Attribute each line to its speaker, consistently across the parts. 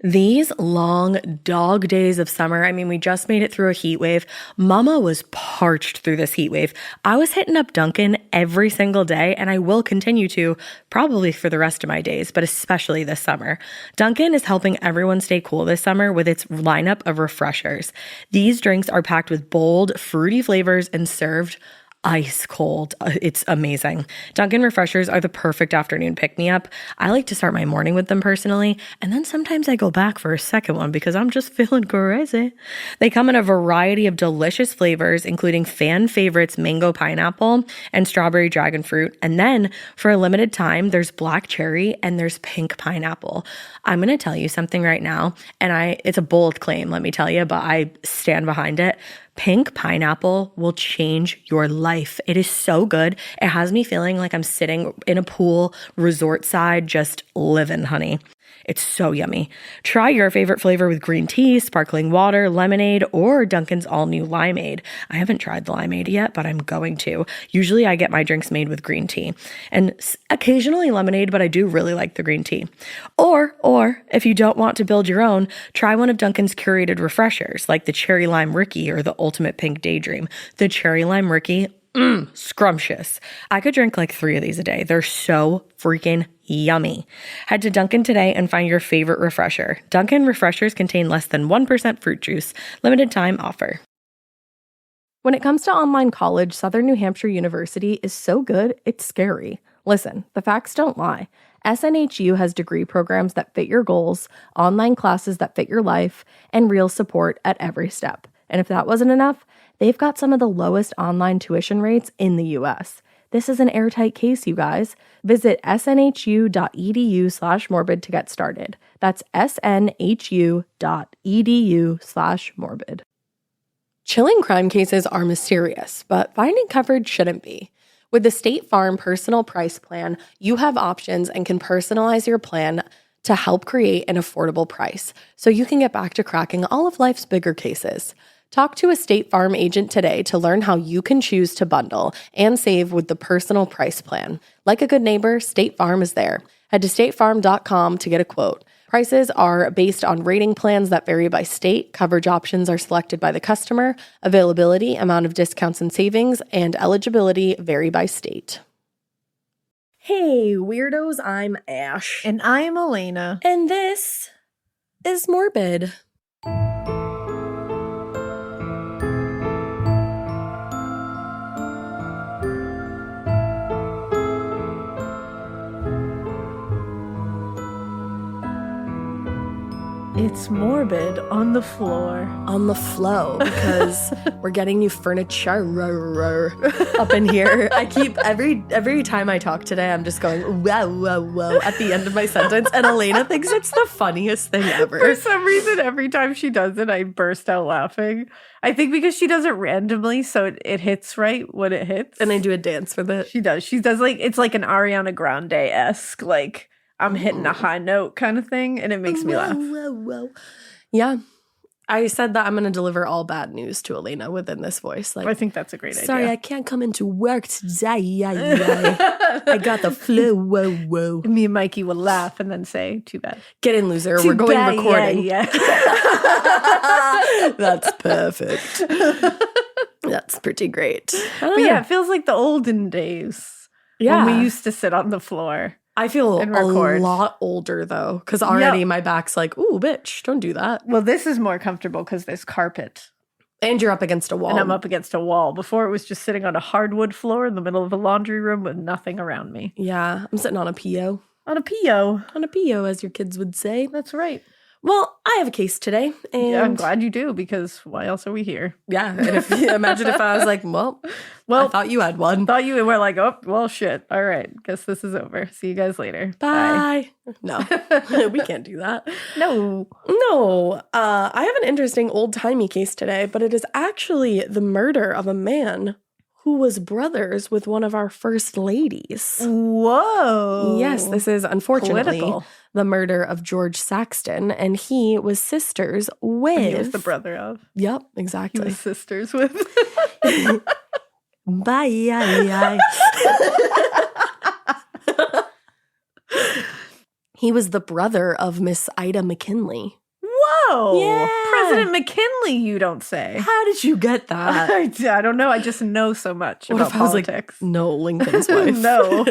Speaker 1: These long dog days of summer, I mean, we just made it through a heat wave. Mama was parched through this heat wave. I was hitting up Dunkin' every single day, and I will continue to probably for the rest of my days, but especially this summer. Dunkin' is helping everyone stay cool this summer with its lineup of refreshers. These drinks are packed with bold, fruity flavors and served ice cold. It's amazing. Dunkin' refreshers are the perfect afternoon pick-me-up. I like to start my morning with them personally, and then sometimes I go back for a second one because I'm just feeling crazy. They come in a variety of delicious flavors, including fan favorites mango pineapple and strawberry dragon fruit. And then for a limited time, there's black cherry and there's pink pineapple. I'm going to tell you something right now, and it's a bold claim, let me tell you, but I stand behind it. Pink pineapple will change your life. It is so good. It has me feeling like I'm sitting in a pool, resort side, just living, honey. It's so yummy. Try your favorite flavor with green tea, sparkling water, lemonade, or Dunkin's all-new limeade. I haven't tried the limeade yet, but I'm going to. Usually I get my drinks made with green tea and occasionally lemonade, but I do really like the green tea. Or if you don't want to build your own, try one of Dunkin's curated refreshers like the Cherry Lime Ricky or the Ultimate Pink Daydream. The Cherry Lime Ricky, scrumptious. I could drink like 3 of these a day. They're so freaking yummy. Head to Dunkin' today and find your favorite refresher. Dunkin' refreshers contain less than 1% fruit juice. Limited time offer. When it comes to online college, Southern New Hampshire University is so good, it's scary. Listen, the facts don't lie. SNHU has degree programs that fit your goals, online classes that fit your life, and real support at every step. And if that wasn't enough, they've got some of the lowest online tuition rates in the U.S. This is an airtight case, you guys. Visit snhu.edu/morbid to get started. That's snhu.edu/morbid. Chilling crime cases are mysterious, but finding coverage shouldn't be. With the State Farm Personal Price Plan, you have options and can personalize your plan to help create an affordable price so you can get back to cracking all of life's bigger cases. Talk to a State Farm agent today to learn how you can choose to bundle and save with the Personal Price Plan. Like a good neighbor, State Farm is there. Head to statefarm.com to get a quote. Prices are based on rating plans that vary by state. Coverage options are selected by the customer. Availability, amount of discounts and savings, and eligibility vary by state. Hey, weirdos, I'm Ash.
Speaker 2: And I am Elena.
Speaker 1: And this is Morbid.
Speaker 2: It's morbid on the floor.
Speaker 1: On the flow, because we're getting new furniture up in here. I keep, every time I talk today, I'm just going, whoa, whoa, whoa, at the end of my sentence. And Elena thinks it's the funniest thing ever.
Speaker 2: For some reason, every time she does it, I burst out laughing. I think because she does it randomly, so it hits right when it hits.
Speaker 1: And I do a dance with it.
Speaker 2: She does. She does like, it's like an Ariana Grande-esque, like, I'm hitting a high note kind of thing, and it makes me laugh.
Speaker 1: Whoa. Yeah. I said that I'm going to deliver all bad news to Elena within this voice. Like,
Speaker 2: I think that's a great idea.
Speaker 1: Sorry, I can't come into work today. I got the flu. Whoa.
Speaker 2: Me and Mikey will laugh and then say, too bad.
Speaker 1: Get in, loser. We're going recording.
Speaker 2: Yeah.
Speaker 1: That's perfect. That's pretty great.
Speaker 2: But yeah, it feels like the olden days.
Speaker 1: Yeah.
Speaker 2: When we used to sit on the floor.
Speaker 1: I feel a lot older, though, because already my back's like, ooh, bitch, don't do that.
Speaker 2: Well, this is more comfortable because there's carpet.
Speaker 1: And you're up against a wall.
Speaker 2: And I'm up against a wall. Before, it was just sitting on a hardwood floor in the middle of the laundry room with nothing around me.
Speaker 1: Yeah, I'm sitting on a PO.
Speaker 2: On a PO.
Speaker 1: On a PO, as your kids would say.
Speaker 2: That's right.
Speaker 1: Well, I have a case today. And
Speaker 2: yeah, I'm glad you do, because why else are we here?
Speaker 1: Yeah, and imagine if I was like, well, I thought you had one.
Speaker 2: Thought you were like, oh, well, shit. All right, guess this is over. See you guys later.
Speaker 1: Bye. No, we can't do that.
Speaker 2: No.
Speaker 1: I have an interesting old-timey case today, but it is actually the murder of a man who was brothers with one of our first ladies.
Speaker 2: Whoa.
Speaker 1: Yes, this is unfortunately
Speaker 2: political.
Speaker 1: The murder of George Saxton, and he was sisters with...
Speaker 2: And he was the brother of.
Speaker 1: Yep, exactly.
Speaker 2: He was sisters with.
Speaker 1: Bye. He was the brother of Miss Ida McKinley.
Speaker 2: Whoa.
Speaker 1: Yeah.
Speaker 2: President McKinley, you don't say.
Speaker 1: How did you get that?
Speaker 2: I don't know. I just know so much
Speaker 1: What
Speaker 2: about
Speaker 1: if I was
Speaker 2: politics.
Speaker 1: like, no, Lincoln's wife?
Speaker 2: No.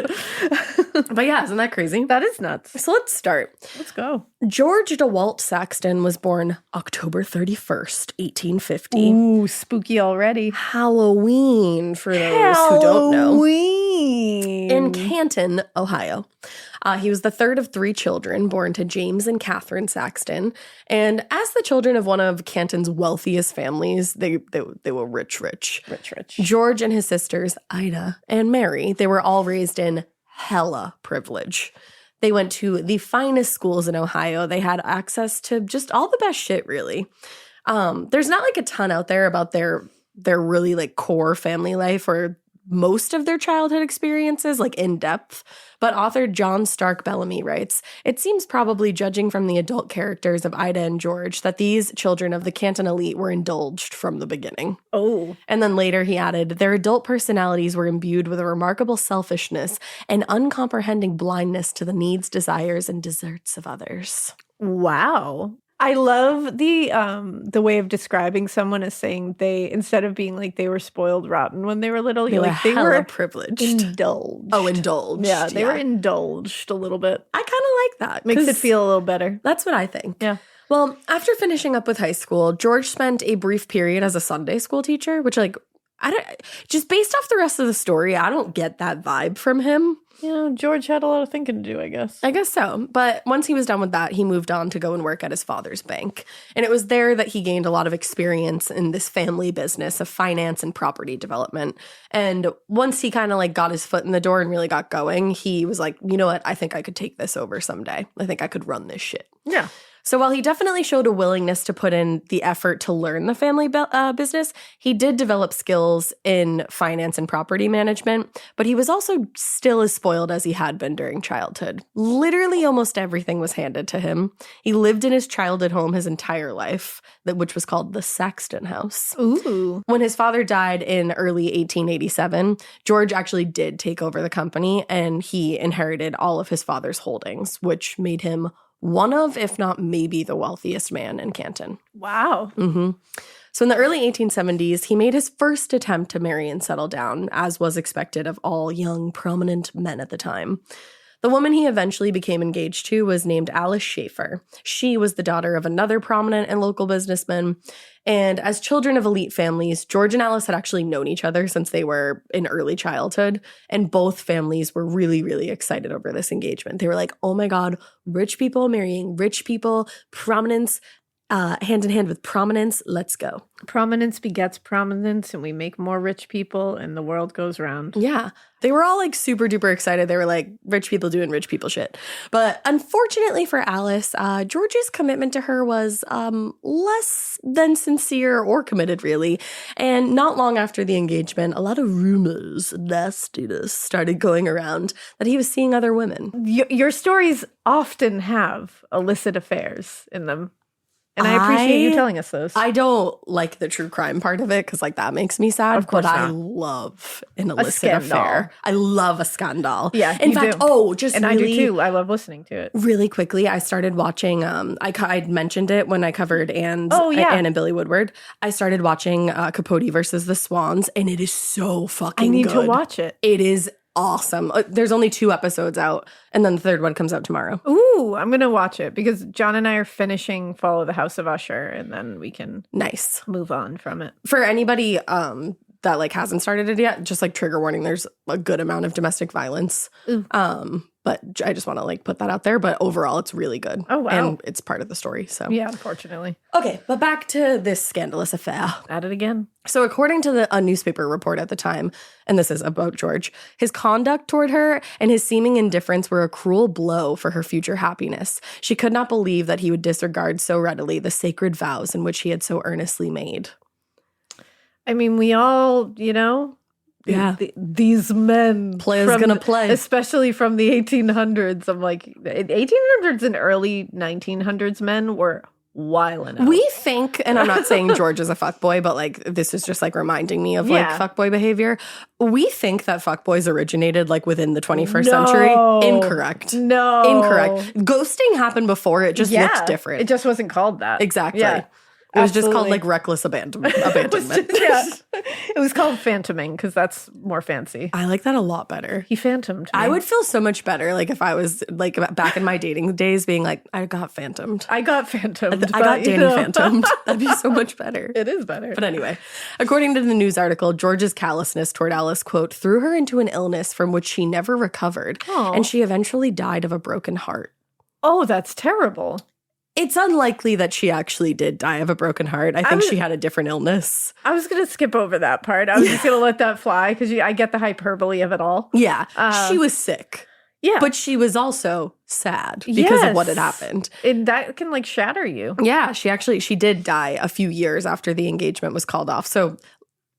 Speaker 1: But yeah, isn't that crazy?
Speaker 2: That is nuts.
Speaker 1: So let's start.
Speaker 2: Let's go.
Speaker 1: George DeWalt Saxton was born October 31st, 1850.
Speaker 2: Ooh, spooky already.
Speaker 1: Halloween, for those who don't know.
Speaker 2: Halloween.
Speaker 1: In Canton, Ohio. He was the third of 3 children born to James and Catherine Saxton. And as the children of one of Canton's wealthiest families, they were rich.
Speaker 2: Rich.
Speaker 1: George and his sisters, Ida and Mary, they were all raised in hella privilege. They went to the finest schools in Ohio. They had access to just all the best shit, really. There's not like a ton out there about their really like core family life or most of their childhood experiences, like in depth. But author John Stark Bellamy writes, it seems probably, judging from the adult characters of Ida and George, that these children of the Canton elite were indulged from the beginning.
Speaker 2: Oh.
Speaker 1: And then later he added, their adult personalities were imbued with a remarkable selfishness and uncomprehending blindness to the needs, desires, and deserts of others.
Speaker 2: Wow. I love the way of describing someone as saying they, instead of being like they were spoiled rotten when they were little,
Speaker 1: They
Speaker 2: they
Speaker 1: were
Speaker 2: were
Speaker 1: privileged.
Speaker 2: indulged.
Speaker 1: Oh, indulged.
Speaker 2: Yeah, they were indulged a little bit.
Speaker 1: I kind of like that.
Speaker 2: Makes it
Speaker 1: 'cause
Speaker 2: feel a little better.
Speaker 1: That's what I think.
Speaker 2: Yeah.
Speaker 1: Well, after finishing up with high school, George spent a brief period as a Sunday school teacher, which just based off the rest of the story, I don't get that vibe from him.
Speaker 2: George had a lot of thinking to do, I guess.
Speaker 1: I guess so. But once he was done with that, he moved on to go and work at his father's bank. And it was there that he gained a lot of experience in this family business of finance and property development. And once he kind of like got his foot in the door and really got going, he was like, you know what? I think I could take this over someday. I think I could run this shit.
Speaker 2: Yeah.
Speaker 1: So while he definitely showed a willingness to put in the effort to learn the family business, he did develop skills in finance and property management, but he was also still as spoiled as he had been during childhood. Literally almost everything was handed to him. He lived in his childhood home his entire life, which was called the Saxton house.
Speaker 2: Ooh.
Speaker 1: When his father died in early 1887, George actually did take over the company, and he inherited all of his father's holdings, which made him one of, if not maybe, the wealthiest man in Canton.
Speaker 2: Wow.
Speaker 1: Mm-hmm. So in the early 1870s, he made his first attempt to marry and settle down, as was expected of all young, prominent men at the time. The woman he eventually became engaged to was named Alice Schaefer. She was the daughter of another prominent and local businessman. And as children of elite families, George and Alice had actually known each other since they were in early childhood. And both families were really, really excited over this engagement. They were like, oh my God, rich people marrying rich people, prominence, hand in hand with prominence, let's go.
Speaker 2: Prominence begets prominence, and we make more rich people, and the world goes round.
Speaker 1: Yeah. They were all like super duper excited. They were like rich people doing rich people shit. But unfortunately for Alice, George's commitment to her was less than sincere or committed, really. And not long after the engagement, a lot of rumors, nastiness started going around that he was seeing other women.
Speaker 2: Your stories often have illicit affairs in them. And I appreciate you telling us those.
Speaker 1: I don't like the true crime part of it because, like, that makes me sad.
Speaker 2: Of course
Speaker 1: but
Speaker 2: not.
Speaker 1: I love an illicit affair. I love a scandal.
Speaker 2: Yeah,
Speaker 1: in fact, I do
Speaker 2: too. I love listening to it.
Speaker 1: Really quickly, I started watching. I mentioned it when I covered Anne and Billy Woodward. I started watching Capote versus the Swans, and it is so fucking good.
Speaker 2: I need to watch it.
Speaker 1: It is awesome. There's only 2 episodes out, and then the 3rd one comes out tomorrow.
Speaker 2: Ooh, I'm gonna watch it because John and I are finishing Follow the House of Usher, and then we can move on from it.
Speaker 1: For anybody that like hasn't started it yet, just like trigger warning, there's a good amount of domestic violence.
Speaker 2: Ooh.
Speaker 1: But I just want to like put that out there. But overall, it's really good.
Speaker 2: Oh, wow.
Speaker 1: And it's part of the story. So
Speaker 2: yeah, unfortunately.
Speaker 1: Okay, but back to this scandalous affair.
Speaker 2: At it again.
Speaker 1: So according to a newspaper report at the time, and this is about George, his conduct toward her and his seeming indifference were a cruel blow for her future happiness. She could not believe that he would disregard so readily the sacred vows in which he had so earnestly made.
Speaker 2: I mean, we all,
Speaker 1: Yeah.
Speaker 2: These men.
Speaker 1: Players gonna play.
Speaker 2: Especially from the 1800s. I'm like, 1800s and early 1900s men were wilding out.
Speaker 1: We think, and I'm not saying George is a fuckboy, but like this is just like reminding me of like fuckboy behavior. We think that fuckboys originated like within the 21st century. Incorrect.
Speaker 2: No.
Speaker 1: Incorrect. Ghosting happened before. It just looked different.
Speaker 2: It just wasn't called that.
Speaker 1: Exactly.
Speaker 2: Yeah.
Speaker 1: It was just called like reckless abandonment.
Speaker 2: It was called phantoming because that's more fancy.
Speaker 1: I like that a lot better.
Speaker 2: He phantomed me.
Speaker 1: I would feel so much better like if I was like back in my dating days being like, I got phantomed.
Speaker 2: I got phantomed.
Speaker 1: I got Danny phantomed. That'd be so much better.
Speaker 2: It is better.
Speaker 1: But anyway, according to the news article, George's callousness toward Alice, quote, threw her into an illness from which she never recovered. And she eventually died of a broken heart.
Speaker 2: Oh, that's terrible.
Speaker 1: It's unlikely that she actually did die of a broken heart. I think she had a different illness.
Speaker 2: I was going to skip over that part. I was just going to let that fly because I get the hyperbole of it all.
Speaker 1: Yeah. She was sick.
Speaker 2: Yeah.
Speaker 1: But she was also sad because of what had happened.
Speaker 2: And that can like shatter you.
Speaker 1: Yeah. She did die a few years after the engagement was called off. So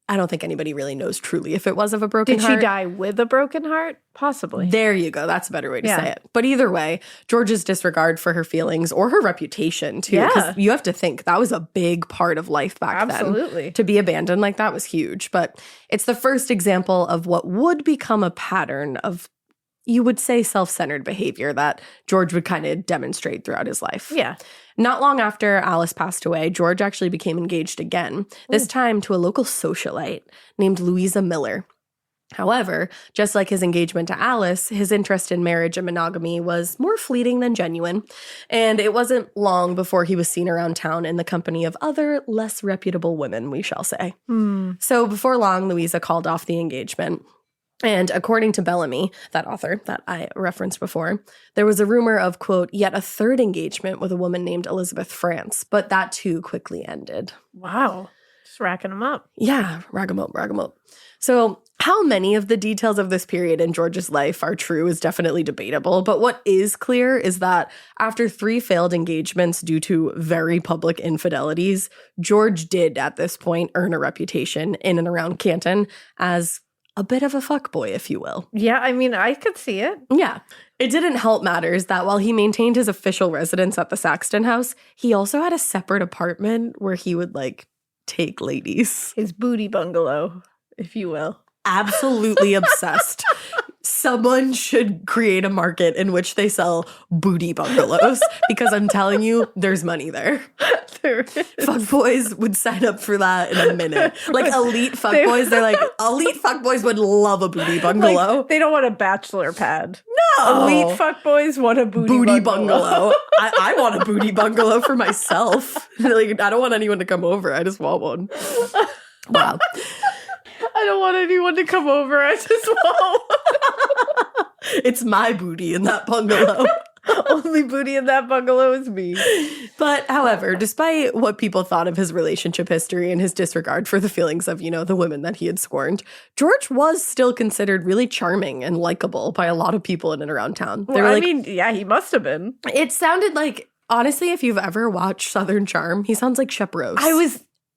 Speaker 1: I don't think anybody really knows truly if it was of a broken heart.
Speaker 2: Did she die with a broken heart? Possibly.
Speaker 1: There you go. That's a better way to say it. But either way, George's disregard for her feelings or her reputation, too. Because you have to think that was a big part of life back then.
Speaker 2: Absolutely.
Speaker 1: To be abandoned like that was huge. But it's the first example of what would become a pattern of, you would say, self-centered behavior that George would kind of demonstrate throughout his life.
Speaker 2: Yeah.
Speaker 1: Not long after Alice passed away, George actually became engaged again, this time to a local socialite named Louisa Miller. However, just like his engagement to Alice, his interest in marriage and monogamy was more fleeting than genuine, and it wasn't long before he was seen around town in the company of other, less reputable women, we shall say. So before long, Louisa called off the engagement. And according to Bellamy, that author that I referenced before, there was a rumor of, quote, yet a third engagement with a woman named Elizabeth France, but that too quickly ended.
Speaker 2: Wow. Just racking them up.
Speaker 1: Yeah, rack them up. So how many of the details of this period in George's life are true is definitely debatable, but what is clear is that after 3 failed engagements due to very public infidelities, George did at this point earn a reputation in and around Canton as a bit of a fuckboy, if you will.
Speaker 2: Yeah, I mean, I could see it.
Speaker 1: Yeah. It didn't help matters that while he maintained his official residence at the Saxton house, he also had a separate apartment where he would, like, take ladies.
Speaker 2: His booty bungalow, if you will.
Speaker 1: Absolutely obsessed. Someone should create a market in which they sell booty bungalows because I'm telling you, there's money there.
Speaker 2: There is.
Speaker 1: Fuckboys would sign up for that in a minute. Like elite fuckboys, they're like, elite fuckboys would love a booty bungalow.
Speaker 2: Like, they don't want a bachelor pad.
Speaker 1: No.
Speaker 2: Elite fuckboys want a booty bungalow.
Speaker 1: I want a booty bungalow for myself. Like, I don't want anyone to come over. I just want one. Wow.
Speaker 2: I don't want anyone to come over. I just want
Speaker 1: It's my booty in that bungalow.
Speaker 2: Only booty in that bungalow is me.
Speaker 1: But however, despite what people thought of his relationship history and his disregard for the feelings of, the women that he had scorned, George was still considered really charming and likable by a lot of people in and around town.
Speaker 2: Well, yeah, he must have been.
Speaker 1: It sounded like, honestly, if you've ever watched Southern Charm, he sounds like Shep Rose.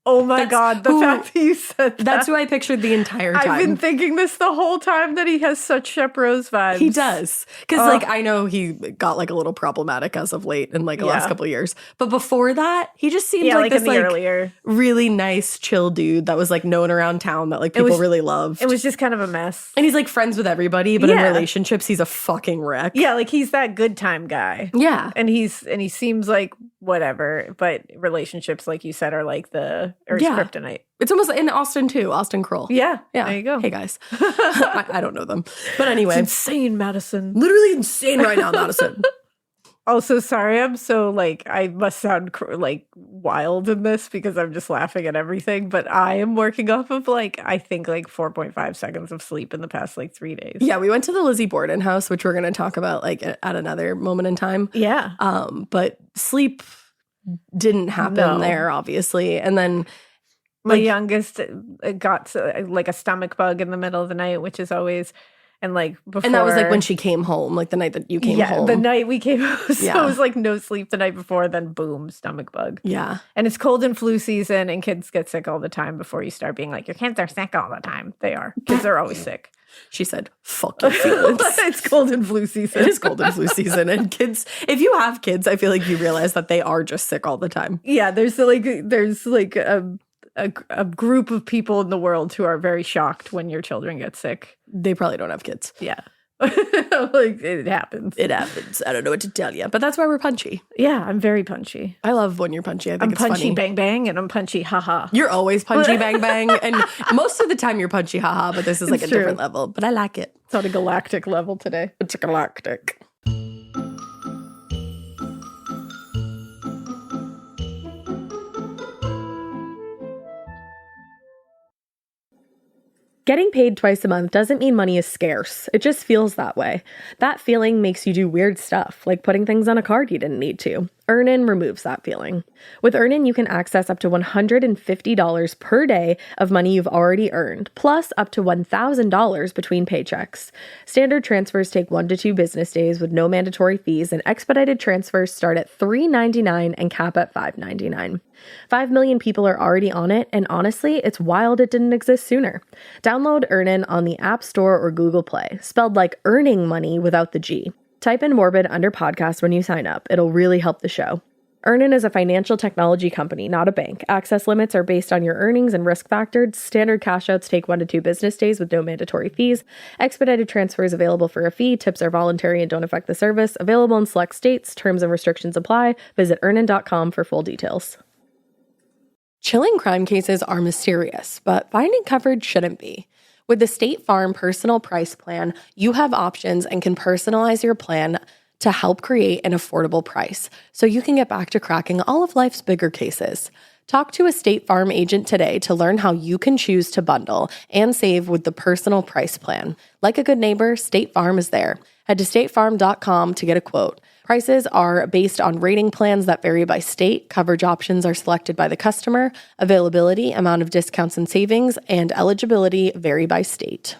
Speaker 2: Oh my God, the fact that you said that.
Speaker 1: That's who I pictured the entire time.
Speaker 2: I've been thinking this the whole time that he has such Shep Rose vibes.
Speaker 1: He does. Because, I know he got, a little problematic as of late in, the last couple of years. But before that, he just seemed like this,
Speaker 2: earlier.
Speaker 1: really nice, chill dude that was, known around town that, people really loved.
Speaker 2: It was just kind of a mess.
Speaker 1: And he's, friends with everybody, but in relationships, he's a fucking wreck.
Speaker 2: Yeah, he's that good time guy.
Speaker 1: Yeah.
Speaker 2: And he seems like whatever, but relationships, like you said, are kryptonite.
Speaker 1: It's almost in Austin too, Austin Kroll.
Speaker 2: Yeah. There you go.
Speaker 1: Hey guys. I don't know them. But anyway.
Speaker 2: It's insane, Madison.
Speaker 1: Literally insane right now, Madison.
Speaker 2: Also, sorry, I'm so I must sound wild in this because I'm just laughing at everything, but I am working off of I think 4.5 seconds of sleep in the past 3 days.
Speaker 1: Yeah, we went to the Lizzie Borden house, which we're going to talk about at another moment in time.
Speaker 2: Yeah.
Speaker 1: But sleep didn't happen there, obviously. And then
Speaker 2: my youngest got a stomach bug in the middle of the night, which is always And like before,
Speaker 1: And that was like when she came home, like the night that you came home.
Speaker 2: the night we came home. So
Speaker 1: Yeah.
Speaker 2: it was like no sleep the night before, then boom, stomach bug.
Speaker 1: Yeah.
Speaker 2: And it's cold and flu season, and kids get sick all the time before you start being like, your kids are sick all the time. They are. Kids are always sick.
Speaker 1: She said, fuck your feelings.
Speaker 2: It's cold and flu season.
Speaker 1: It is cold and flu season. And kids, if you have kids, I feel like you realize that they are just sick all the time.
Speaker 2: Yeah, there's like a group of people in the world who are very shocked when your children get sick.
Speaker 1: They probably don't have kids.
Speaker 2: Yeah. Like it happens.
Speaker 1: It happens. I don't know what to tell you. But that's why we're punchy.
Speaker 2: Yeah, I'm very punchy.
Speaker 1: I love when you're punchy. I think
Speaker 2: I'm
Speaker 1: it's
Speaker 2: punchy
Speaker 1: funny.
Speaker 2: bang bang and I'm punchy haha.
Speaker 1: You're always punchy bang bang. And most of the time you're punchy haha, but this is like
Speaker 2: It's
Speaker 1: a different
Speaker 2: true.
Speaker 1: level. But I like it.
Speaker 2: It's on a galactic level today.
Speaker 1: It's galactic. Getting paid twice a month doesn't mean money is scarce. It just feels that way. That feeling makes you do weird stuff, like putting things on a card you didn't need to. Earnin removes that feeling. With Earnin, you can access up to $150 per day of money you've already earned, plus up to $1,000 between paychecks. Standard transfers take 1 to 2 business days with no mandatory fees, and expedited transfers start at $3.99 and cap at $5.99. 5 million people are already on it, and honestly, it's wild it didn't exist sooner. Download Earnin on the App Store or Google Play, spelled like earning money without the G. Type in Morbid under podcast when you sign up. It'll really help the show. Earnin is a financial technology company, not a bank. Access limits are based on your earnings and risk factors. Standard cash outs take 1 to 2 business days with no mandatory fees. Expedited transfers available for a fee. Tips are voluntary and don't affect the service. Available in select states. Terms and restrictions apply. Visit earnin.com for full details. Chilling crime cases are mysterious, but finding coverage shouldn't be. With the State Farm Personal Price Plan, you have options and can personalize your plan to help create an affordable price so you can get back to cracking all of life's bigger cases. Talk to a State Farm agent today to learn how you can choose to bundle and save with the Personal Price Plan. Like a good neighbor, State Farm is there. Head to statefarm.com to get a quote. Prices are based on rating plans that vary by state. Coverage options are selected by the customer. Availability, amount of discounts and savings, and eligibility vary by state.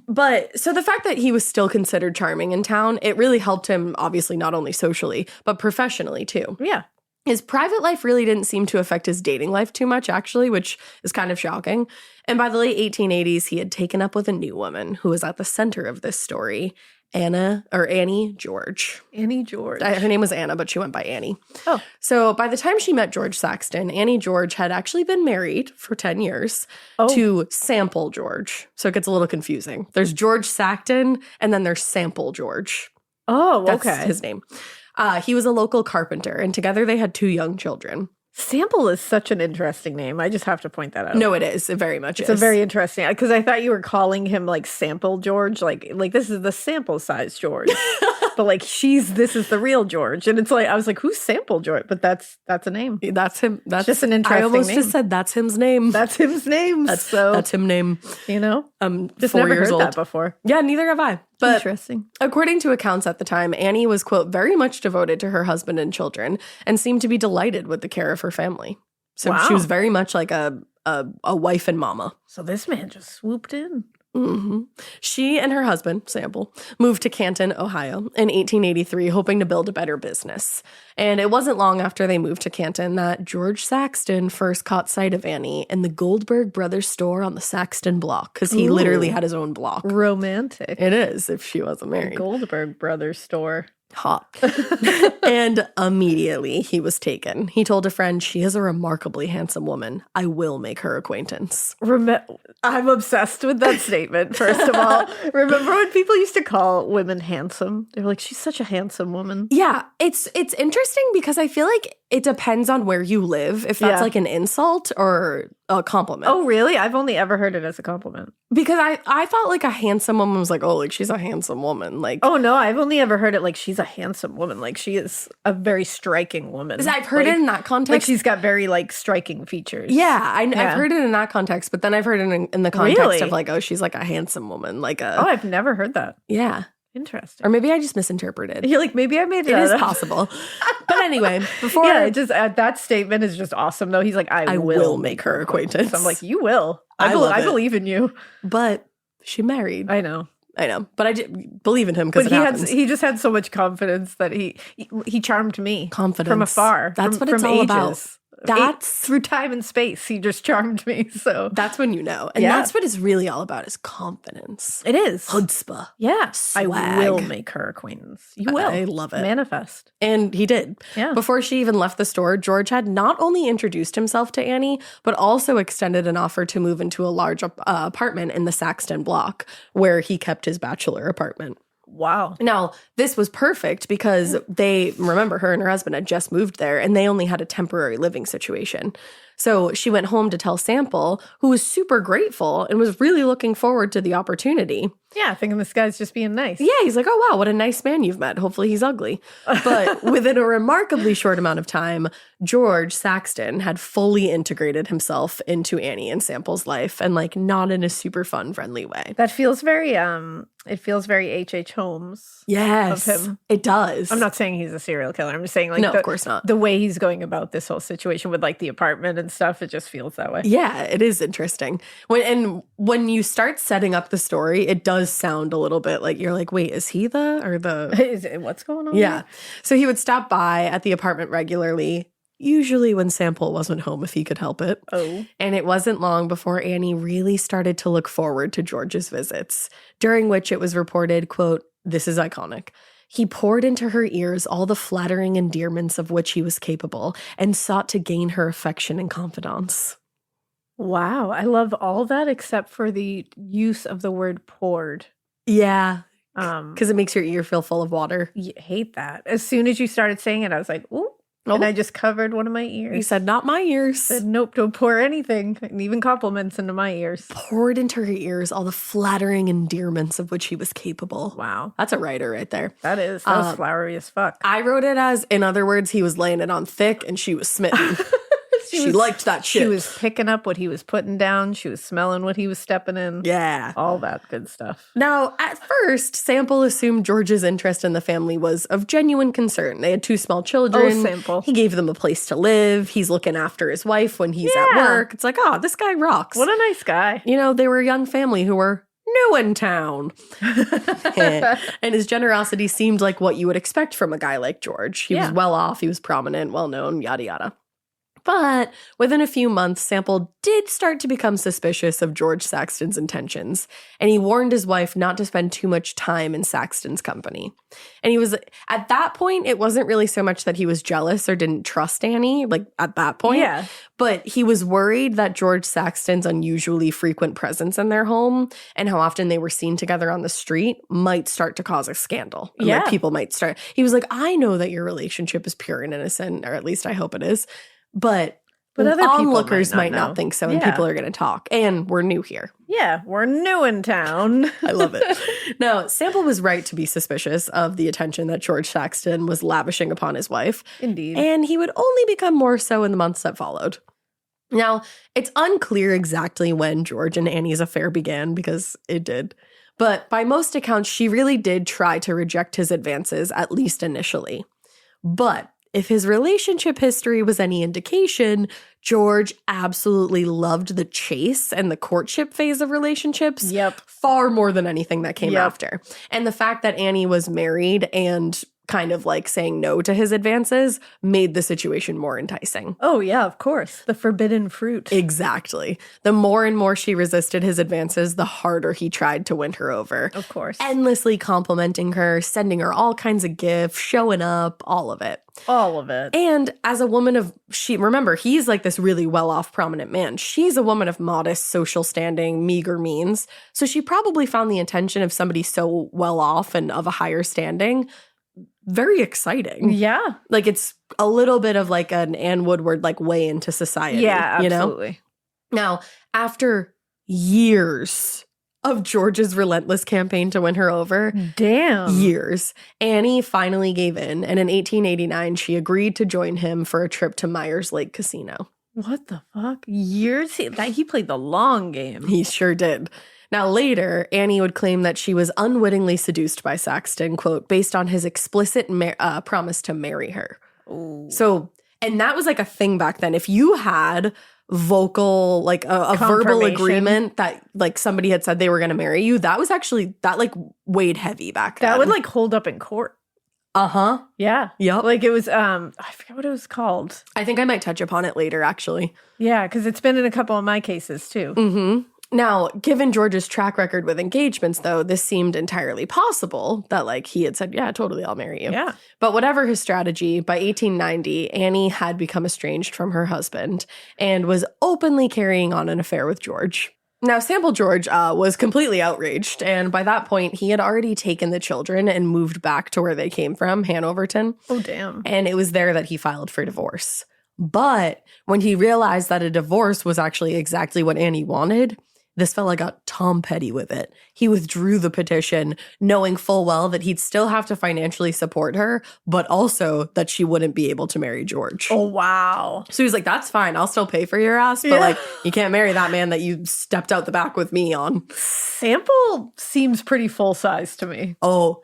Speaker 1: But so the fact that he was still considered charming in town, it really helped him, obviously, not only socially, but professionally too.
Speaker 2: Yeah.
Speaker 1: His private life really didn't seem to affect his dating life too much, actually, which is kind of shocking. And by the late 1880s, he had taken up with a new woman who was at the center of this story, Annie George.
Speaker 2: Annie George.
Speaker 1: Her name was Anna, but she went by Annie.
Speaker 2: Oh.
Speaker 1: So by the time she met George Saxton, Annie George had actually been married for 10 years
Speaker 2: Oh.
Speaker 1: to Sample George. So it gets a little confusing. There's George Saxton, and then there's Sample George.
Speaker 2: Oh,
Speaker 1: That's
Speaker 2: okay.
Speaker 1: his name. He was a local carpenter, and together they had 2 young children.
Speaker 2: Sample is such an interesting name. I just have to point that out.
Speaker 1: No, it is. It very much
Speaker 2: It's
Speaker 1: is.
Speaker 2: a very interesting, because I thought you were calling him like Sample George, like this is the sample size George, but like this is the real George, and it's like I was like, who's Sample George? But that's a name.
Speaker 1: That's him. That's
Speaker 2: just an interesting
Speaker 1: I almost
Speaker 2: name.
Speaker 1: just said that's him's name.
Speaker 2: That's him's name.
Speaker 1: That's him name.
Speaker 2: You know, just
Speaker 1: 4
Speaker 2: never
Speaker 1: years
Speaker 2: heard
Speaker 1: old.
Speaker 2: that before.
Speaker 1: Yeah, neither have I. But
Speaker 2: Interesting.
Speaker 1: according to accounts at the time, Annie was, quote, very much devoted to her husband and children and seemed to be delighted with the care of her family. So
Speaker 2: Wow.
Speaker 1: she was very much like a wife and mama.
Speaker 2: So this man just swooped in.
Speaker 1: Mm-hmm. She and her husband, Sample, moved to Canton, Ohio in 1883, hoping to build a better business. And it wasn't long after they moved to Canton that George Saxton first caught sight of Annie in the Goldberg Brothers store on the Saxton block, because he literally had his own block.
Speaker 2: Romantic.
Speaker 1: It is, if she wasn't married.
Speaker 2: Goldberg Brothers store.
Speaker 1: Hot. And immediately he was taken. He told a friend, she is a remarkably handsome woman. I will make her acquaintance.
Speaker 2: I'm obsessed with that statement, first of all. Remember when people used to call women handsome? They were like, she's such a handsome woman.
Speaker 1: Yeah, it's interesting because I feel like it depends on where you live, if that's
Speaker 2: Yeah.
Speaker 1: like an insult or a compliment.
Speaker 2: Oh, really? I've only ever heard it as a compliment.
Speaker 1: Because I thought like a handsome woman was like, oh, like she's a handsome woman. Like,
Speaker 2: Oh, no, I've only ever heard it like she's a handsome woman. Like she is a very striking woman.
Speaker 1: 'cause I've heard
Speaker 2: like,
Speaker 1: it in that
Speaker 2: like
Speaker 1: context.
Speaker 2: she's got very like striking features.
Speaker 1: Yeah, I've
Speaker 2: Yeah.
Speaker 1: heard it in that context, but then I've heard it in the context
Speaker 2: Really?
Speaker 1: of like, oh, she's like a handsome woman. Like
Speaker 2: Oh, I've never heard that.
Speaker 1: yeah.
Speaker 2: Interesting.
Speaker 1: Or maybe I just misinterpreted.
Speaker 2: You're like, maybe I made it
Speaker 1: It
Speaker 2: up.
Speaker 1: is possible. But anyway, before...
Speaker 2: Yeah, that statement is just awesome, though. He's like, I will make her acquaintance. I'm like, you will. I believe in you.
Speaker 1: But she married.
Speaker 2: I know.
Speaker 1: But I did believe in him because
Speaker 2: he just had so much confidence that he charmed me.
Speaker 1: Confidence.
Speaker 2: From afar.
Speaker 1: That's what it's all about.
Speaker 2: Through time and space, he just charmed me. So
Speaker 1: that's when you know. And that's what it's really all about is confidence.
Speaker 2: It is.
Speaker 1: Chutzpah.
Speaker 2: Yeah.
Speaker 1: Swag.
Speaker 2: I will make her acquaintance. You will.
Speaker 1: I love it.
Speaker 2: Manifest.
Speaker 1: And he did.
Speaker 2: Yeah.
Speaker 1: Before she even left the store, George had not only introduced himself to Annie, but also extended an offer to move into a large apartment in the Saxton block where he kept his bachelor apartment.
Speaker 2: Wow.
Speaker 1: Now, this was perfect because her and her husband had just moved there and they only had a temporary living situation. So she went home to tell Sample, who was super grateful and was really looking forward to the opportunity.
Speaker 2: Yeah, thinking this guy's just being nice.
Speaker 1: Yeah, he's like, oh, wow, what a nice man you've met. Hopefully he's ugly. But within a remarkably short amount of time, George Saxton had fully integrated himself into Annie and Sample's life and like not in a super fun, friendly way.
Speaker 2: That feels very, it feels very H.H. Holmes.
Speaker 1: Yes,
Speaker 2: of him.
Speaker 1: It does.
Speaker 2: I'm not saying he's a serial killer. I'm just saying like,
Speaker 1: no, of course not.
Speaker 2: The way he's going about this whole situation with like the apartment and stuff, it just feels that way.
Speaker 1: Yeah, it is interesting. When you start setting up the story, it does sound a little bit like you're like, wait, is he
Speaker 2: what's going on?
Speaker 1: Yeah. So he would stop by at the apartment regularly, usually when Sample wasn't home if he could help it.
Speaker 2: Oh.
Speaker 1: And it wasn't long before Annie really started to look forward to George's visits, during which it was reported, quote, this is iconic. He poured into her ears all the flattering endearments of which he was capable and sought to gain her affection and confidence.
Speaker 2: Wow. I love all that except for the use of the word poured.
Speaker 1: Yeah. Because it makes your ear feel full of water.
Speaker 2: You hate that. As soon as you started saying it, I was like, ooh. And I just covered one of my ears.
Speaker 1: You said, not my ears.
Speaker 2: I said, nope, don't pour anything, and even compliments into my ears.
Speaker 1: Poured into her ears all the flattering endearments of which he was capable.
Speaker 2: Wow.
Speaker 1: That's a writer right there.
Speaker 2: That was flowery as fuck.
Speaker 1: I wrote it as, in other words, he was laying it on thick and she was smitten. She liked that shit.
Speaker 2: She was picking up what he was putting down. She was smelling what he was stepping in.
Speaker 1: Yeah.
Speaker 2: All that good stuff.
Speaker 1: Now, at first, Sample assumed George's interest in the family was of genuine concern. They had 2 small children.
Speaker 2: Oh, Sample.
Speaker 1: He gave them a place to live. He's looking after his wife when he's at work. It's like, oh, this guy rocks.
Speaker 2: What a nice guy.
Speaker 1: You know, they were a young family who were new in town. And his generosity seemed like what you would expect from a guy like George. He was well off. He was prominent, well known, yada, yada. But within a few months, Sample did start to become suspicious of George Saxton's intentions, and he warned his wife not to spend too much time in Saxton's company. And he was, at that point, it wasn't really so much that he was jealous or didn't trust Annie, like at that point, but he was worried that George Saxton's unusually frequent presence in their home and how often they were seen together on the street might start to cause a scandal. And like people might start, he was like, I know that your relationship is pure and innocent, or at least I hope it is. But other onlookers might not think so, and people are going to talk. And we're new here.
Speaker 2: Yeah, we're new in town.
Speaker 1: I love it. Now, Sample was right to be suspicious of the attention that George Saxton was lavishing upon his wife.
Speaker 2: Indeed.
Speaker 1: And he would only become more so in the months that followed. Now, it's unclear exactly when George and Annie's affair began, because it did. But by most accounts, she really did try to reject his advances, at least initially. But if his relationship history was any indication, George absolutely loved the chase and the courtship phase of relationships far more than anything that came after. And the fact that Annie was married and kind of like saying no to his advances made the situation more enticing.
Speaker 2: Oh, yeah, of course. The forbidden fruit.
Speaker 1: Exactly. The more and more she resisted his advances, the harder he tried to win her over.
Speaker 2: Of course.
Speaker 1: Endlessly complimenting her, sending her all kinds of gifts, showing up, all of it.
Speaker 2: All of it.
Speaker 1: And as a woman of, remember, he's like this really well-off, prominent man. She's a woman of modest social standing, meager means. So she probably found the attention of somebody so well-off and of a higher standing very exciting.
Speaker 2: Yeah.
Speaker 1: Like it's a little bit of like an Anne Woodward like way into society.
Speaker 2: Yeah, absolutely.
Speaker 1: You know? Now, after years of George's relentless campaign to win her over, years, Annie finally gave in. And in 1889, she agreed to join him for a trip to Myers Lake Casino.
Speaker 2: What the fuck? Years? He played the long game.
Speaker 1: He sure did. Now, later, Annie would claim that she was unwittingly seduced by Saxton, quote, based on his explicit promise to marry her.
Speaker 2: Ooh.
Speaker 1: So, and that was like a thing back then. If you had vocal, like a verbal agreement that like somebody had said they were going to marry you, that was actually, that like weighed heavy back then.
Speaker 2: That would like hold up in court.
Speaker 1: Uh-huh.
Speaker 2: Yeah.
Speaker 1: Yep.
Speaker 2: Like it was, I forget what it was called.
Speaker 1: I think I might touch upon it later, actually.
Speaker 2: Yeah, because it's been in a couple of my cases too.
Speaker 1: Mm-hmm. Now, given George's track record with engagements, though, this seemed entirely possible that, like, he had said, yeah, totally, I'll marry you.
Speaker 2: Yeah.
Speaker 1: But whatever his strategy, by 1890, Annie had become estranged from her husband and was openly carrying on an affair with George. Now, Sample George was completely outraged, and by that point, he had already taken the children and moved back to where they came from, Hanoverton.
Speaker 2: Oh, damn.
Speaker 1: And it was there that he filed for divorce. But when he realized that a divorce was actually exactly what Annie wanted, this fella got Tom Petty with it. He withdrew the petition, knowing full well that he'd still have to financially support her, but also that she wouldn't be able to marry George.
Speaker 2: Oh, wow.
Speaker 1: So he was like, that's fine. I'll still pay for your ass, but like, you can't marry that man that you stepped out the back with me on.
Speaker 2: Sample seems pretty full size to me.
Speaker 1: Oh,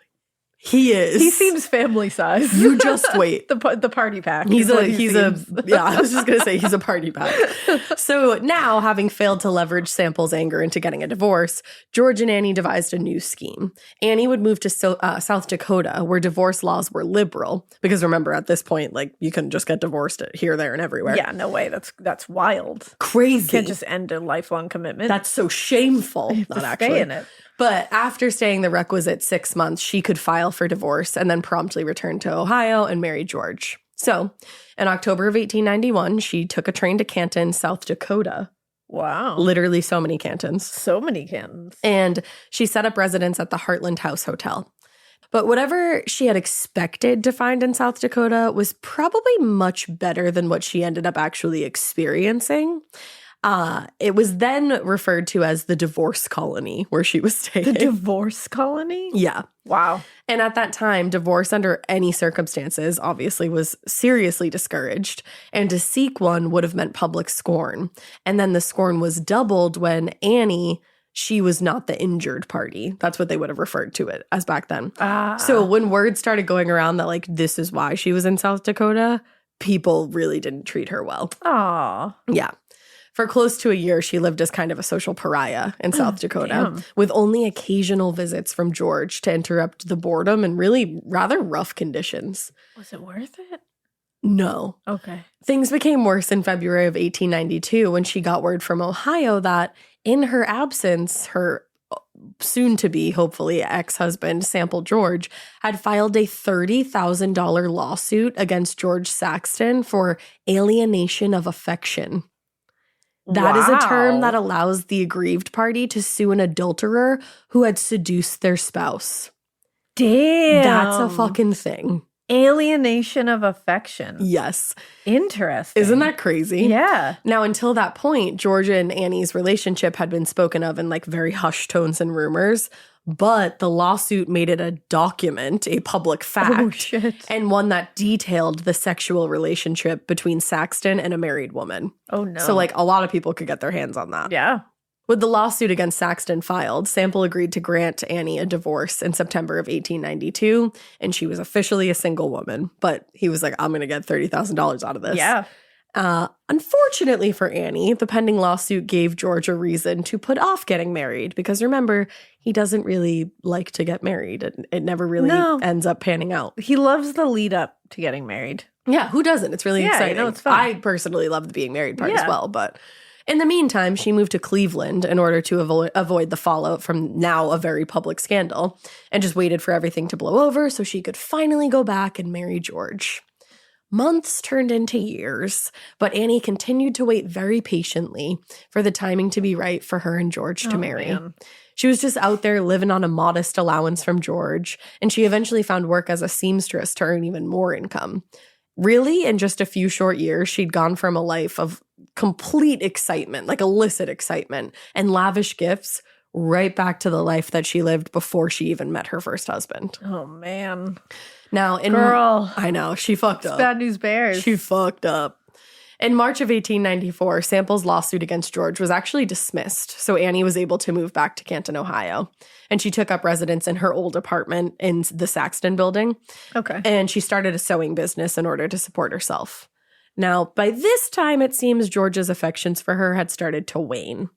Speaker 1: he is.
Speaker 2: He seems family size.
Speaker 1: You just wait.
Speaker 2: The party pack.
Speaker 1: Yeah, I was just going to say he's a party pack. So now, having failed to leverage Sample's anger into getting a divorce, George and Annie devised a new scheme. Annie would move to South Dakota, where divorce laws were liberal. Because remember, at this point, like, you couldn't just get divorced here, there, and everywhere.
Speaker 2: Yeah, no way. That's wild.
Speaker 1: Crazy.
Speaker 2: You can't just end a lifelong commitment.
Speaker 1: That's so shameful.
Speaker 2: You have to stay in it.
Speaker 1: But after staying the requisite 6 months, she could file for divorce and then promptly return to Ohio and marry George. So, in October of 1891, she took a train to Canton, South Dakota.
Speaker 2: Wow.
Speaker 1: Literally so many cantons.
Speaker 2: So many cantons.
Speaker 1: And she set up residence at the Heartland House Hotel. But whatever she had expected to find in South Dakota was probably much better than what she ended up actually experiencing. It was then referred to as the divorce colony where she was staying.
Speaker 2: The divorce colony?
Speaker 1: Yeah.
Speaker 2: Wow.
Speaker 1: And at that time, divorce under any circumstances obviously was seriously discouraged. And to seek one would have meant public scorn. And then the scorn was doubled when Annie, she was not the injured party. That's what they would have referred to it as back then. So when word started going around that, like, this is why she was in South Dakota, people really didn't treat her well.
Speaker 2: Aw.
Speaker 1: Yeah. For close to a year, she lived as kind of a social pariah in South Dakota, with only occasional visits from George to interrupt the boredom and really rather rough conditions.
Speaker 2: Was it worth it?
Speaker 1: No.
Speaker 2: Okay.
Speaker 1: Things became worse in February of 1892 when she got word from Ohio that in her absence, her soon-to-be, hopefully, ex-husband, Sample George, had filed a $30,000 lawsuit against George Saxton for alienation of affection. That is a term that allows the aggrieved party to sue an adulterer who had seduced their spouse.
Speaker 2: Damn.
Speaker 1: That's a fucking thing.
Speaker 2: Alienation of affection.
Speaker 1: Yes.
Speaker 2: Interesting.
Speaker 1: Isn't that crazy?
Speaker 2: Yeah.
Speaker 1: Now, until that point, George and Annie's relationship had been spoken of in like very hushed tones and rumors, but the lawsuit made it a document, a public fact,
Speaker 2: oh, shit.
Speaker 1: And one that detailed the sexual relationship between Saxton and a married woman.
Speaker 2: Oh, no.
Speaker 1: So, like, a lot of people could get their hands on that.
Speaker 2: Yeah.
Speaker 1: With the lawsuit against Saxton filed, Sample agreed to grant Annie a divorce in September of 1892, and she was officially a single woman. But he was like, I'm going to get $30,000 out of this.
Speaker 2: Yeah.
Speaker 1: Unfortunately for Annie, the pending lawsuit gave George a reason to put off getting married because remember, he doesn't really like to get married. It never really ends up panning out.
Speaker 2: He loves the lead up to getting married.
Speaker 1: Yeah, who doesn't? It's really exciting.
Speaker 2: You know, it's fun.
Speaker 1: I personally love the being married part as well, but in the meantime, she moved to Cleveland in order to avoid the fallout from now a very public scandal and just waited for everything to blow over so she could finally go back and marry George. Months turned into years, but Annie continued to wait very patiently for the timing to be right for her and George to marry. Man. She was just out there living on a modest allowance from George, and she eventually found work as a seamstress to earn even more income. Really, in just a few short years, she'd gone from a life of complete excitement, like illicit excitement, and lavish gifts, right back to the life that she lived before she even met her first husband.
Speaker 2: Oh, man.
Speaker 1: Now,
Speaker 2: Girl.
Speaker 1: I know, she fucked up.
Speaker 2: Bad news bears.
Speaker 1: She fucked up. In March of 1894, Sample's lawsuit against George was actually dismissed, so Annie was able to move back to Canton, Ohio. And she took up residence in her old apartment in the Saxton building.
Speaker 2: Okay.
Speaker 1: And she started a sewing business in order to support herself. Now, by this time, it seems George's affections for her had started to wane.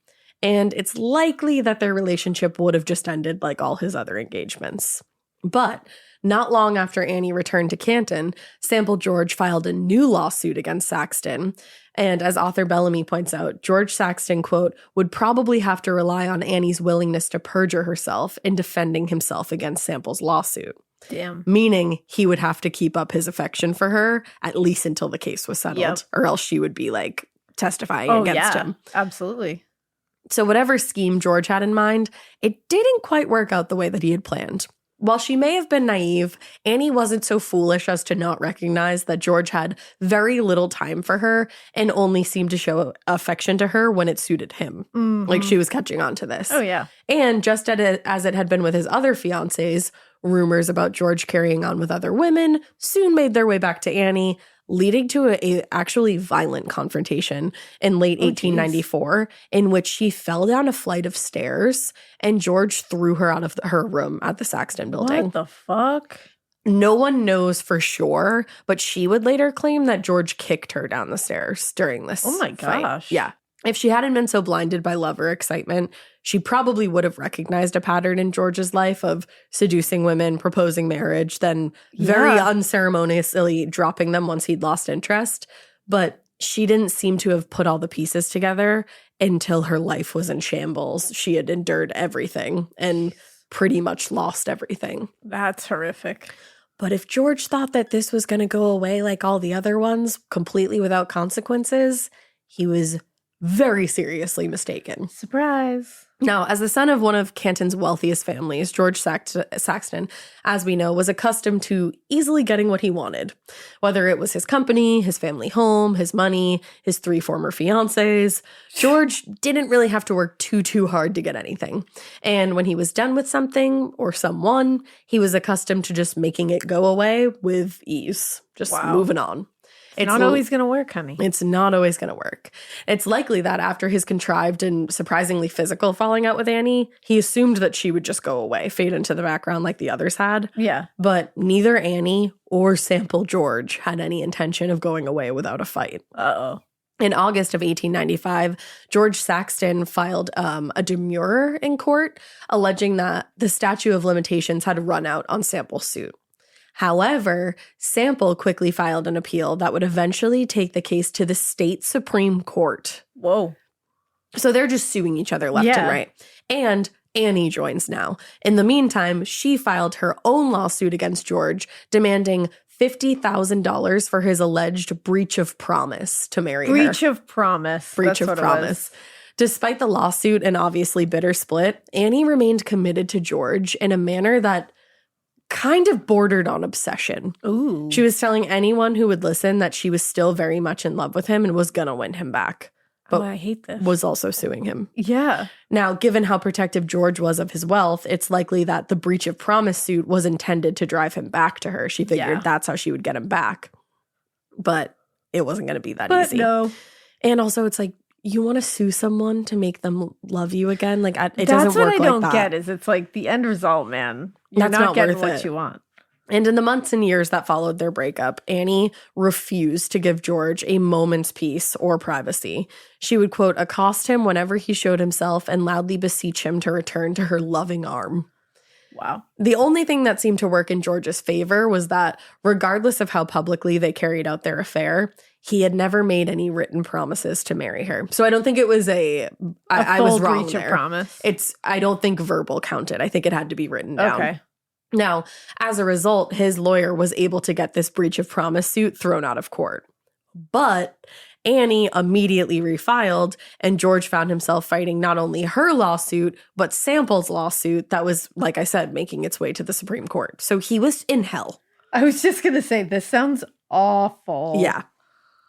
Speaker 1: And it's likely that their relationship would have just ended like all his other engagements. But not long after Annie returned to Canton, Sample George filed a new lawsuit against Saxton. And as author Bellamy points out, George Saxton, quote, would probably have to rely on Annie's willingness to perjure herself in defending himself against Sample's lawsuit.
Speaker 2: Damn.
Speaker 1: Meaning he would have to keep up his affection for her at least until the case was settled, or else she would be like testifying against him.
Speaker 2: Absolutely.
Speaker 1: So whatever scheme George had in mind, it didn't quite work out the way that he had planned. While she may have been naive, Annie wasn't so foolish as to not recognize that George had very little time for her and only seemed to show affection to her when it suited him.
Speaker 2: Mm-hmm.
Speaker 1: Like she was catching on to this.
Speaker 2: Oh, yeah.
Speaker 1: And just as it had been with his other fiancés, rumors about George carrying on with other women soon made their way back to Annie, leading to a actually violent confrontation in late 1894 in which she fell down a flight of stairs and George threw her out of her room at the Saxton building.
Speaker 2: What the fuck?
Speaker 1: No one knows for sure, but she would later claim that George kicked her down the stairs during this
Speaker 2: Oh my
Speaker 1: fight.
Speaker 2: gosh.
Speaker 1: Yeah. If she hadn't been so blinded by love or excitement, she probably would have recognized a pattern in George's life of seducing women, proposing marriage, then very unceremoniously dropping them once he'd lost interest. But she didn't seem to have put all the pieces together until her life was in shambles. She had endured everything and pretty much lost everything.
Speaker 2: That's horrific.
Speaker 1: But if George thought that this was going to go away like all the other ones, completely without consequences, he was very seriously mistaken.
Speaker 2: Surprise.
Speaker 1: Now, as the son of one of Canton's wealthiest families, George Saxton, as we know, was accustomed to easily getting what he wanted. Whether it was his company, his family home, his money, his 3 former fiancés, George didn't really have to work too hard to get anything. And when he was done with something or someone, he was accustomed to just making it go away with ease, just moving on.
Speaker 2: It's not always going to work, honey.
Speaker 1: It's not always going to work. It's likely that after his contrived and surprisingly physical falling out with Annie, he assumed that she would just go away, fade into the background like the others had.
Speaker 2: Yeah.
Speaker 1: But neither Annie or Sample George had any intention of going away without a fight.
Speaker 2: Uh-oh.
Speaker 1: In August of 1895, George Saxton filed a demurrer in court, alleging that the statute of limitations had run out on Sample's suit. However, Sample quickly filed an appeal that would eventually take the case to the state Supreme Court.
Speaker 2: Whoa.
Speaker 1: So they're just suing each other left and right. And Annie joins now. In the meantime, she filed her own lawsuit against George, demanding $50,000 for his alleged breach of promise to marry her.
Speaker 2: Breach of promise.
Speaker 1: Breach of promise. Despite the lawsuit and obviously bitter split, Annie remained committed to George in a manner that kind of bordered on obsession.
Speaker 2: Ooh.
Speaker 1: She was telling anyone who would listen that she was still very much in love with him and was going to win him back. But
Speaker 2: I hate this.
Speaker 1: Was also suing him.
Speaker 2: Yeah.
Speaker 1: Now, given how protective George was of his wealth, it's likely that the breach of promise suit was intended to drive him back to her. She figured that's how she would get him back. But it wasn't going to be that easy.
Speaker 2: No.
Speaker 1: And also, it's like, you want to sue someone to make them love you again? Like, it doesn't work like that.
Speaker 2: That's what I don't get is it's like the end result, man. You're not getting what you want.
Speaker 1: And in the months and years that followed their breakup, Annie refused to give George a moment's peace or privacy. She would, quote, accost him whenever he showed himself and loudly beseech him to return to her loving arm.
Speaker 2: Wow.
Speaker 1: The only thing that seemed to work in George's favor was that regardless of how publicly they carried out their affair, he had never made any written promises to marry her. So I don't think it was I was wrong
Speaker 2: breach
Speaker 1: there.
Speaker 2: Of promise.
Speaker 1: I don't think verbal counted. I think it had to be written down.
Speaker 2: Okay.
Speaker 1: Now, as a result, his lawyer was able to get this breach of promise suit thrown out of court. But Annie immediately refiled, and George found himself fighting not only her lawsuit, but Sample's lawsuit that was, like I said, making its way to the Supreme Court. So he was in hell.
Speaker 2: I was just going to say, this sounds awful.
Speaker 1: Yeah.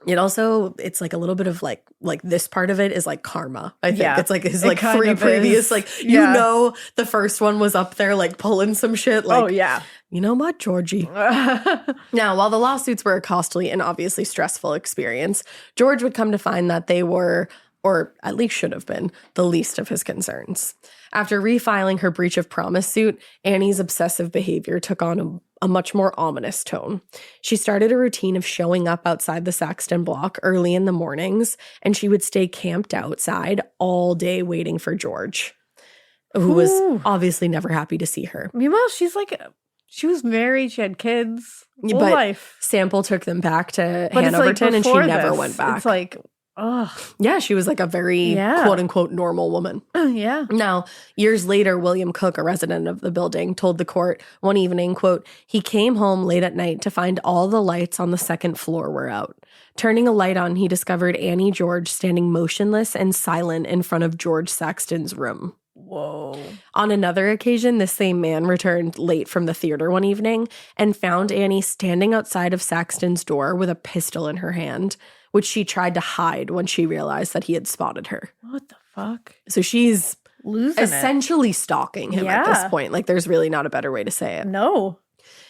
Speaker 1: It's like a little bit of like this part of it is like karma. I think
Speaker 2: Yeah,
Speaker 1: it's like his
Speaker 2: it
Speaker 1: like
Speaker 2: kind
Speaker 1: 3
Speaker 2: of
Speaker 1: previous
Speaker 2: is.
Speaker 1: like
Speaker 2: Yeah.
Speaker 1: the first one was up there like pulling some shit. Like,
Speaker 2: Oh, yeah.
Speaker 1: you know what, Georgie? Now, while the lawsuits were a costly and obviously stressful experience, George would come to find that they were, or at least should have been, the least of his concerns. After refiling her breach of promise suit, Annie's obsessive behavior took on a much more ominous tone. She started a routine of showing up outside the Saxton block early in the mornings, and she would stay camped outside all day waiting for George, who was
Speaker 2: Ooh.
Speaker 1: obviously never happy to see her.
Speaker 2: Meanwhile, she was married, she had kids, whole
Speaker 1: But
Speaker 2: life.
Speaker 1: Sample took them back to
Speaker 2: But it's like
Speaker 1: Hanoverton, and she
Speaker 2: before
Speaker 1: never
Speaker 2: this,
Speaker 1: went back.
Speaker 2: It's like, ugh.
Speaker 1: Yeah, she was like a very quote-unquote normal woman.
Speaker 2: Yeah.
Speaker 1: Now, years later, William Cook, a resident of the building, told the court one evening, quote, he came home late at night to find all the lights on the second floor were out. Turning a light on, he discovered Annie George standing motionless and silent in front of George Saxton's room.
Speaker 2: Whoa.
Speaker 1: On another occasion, this same man returned late from the theater one evening and found Annie standing outside of Saxton's door with a pistol in her hand, which she tried to hide when she realized that he had spotted her.
Speaker 2: What the fuck?
Speaker 1: So she's
Speaker 2: Losing
Speaker 1: essentially stalking him at this
Speaker 2: Yeah.
Speaker 1: point. Like, there's really not a better way to say it.
Speaker 2: No.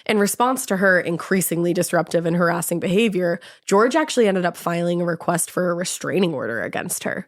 Speaker 1: In response to her increasingly disruptive and harassing behavior, George actually ended up filing a request for a restraining order against her.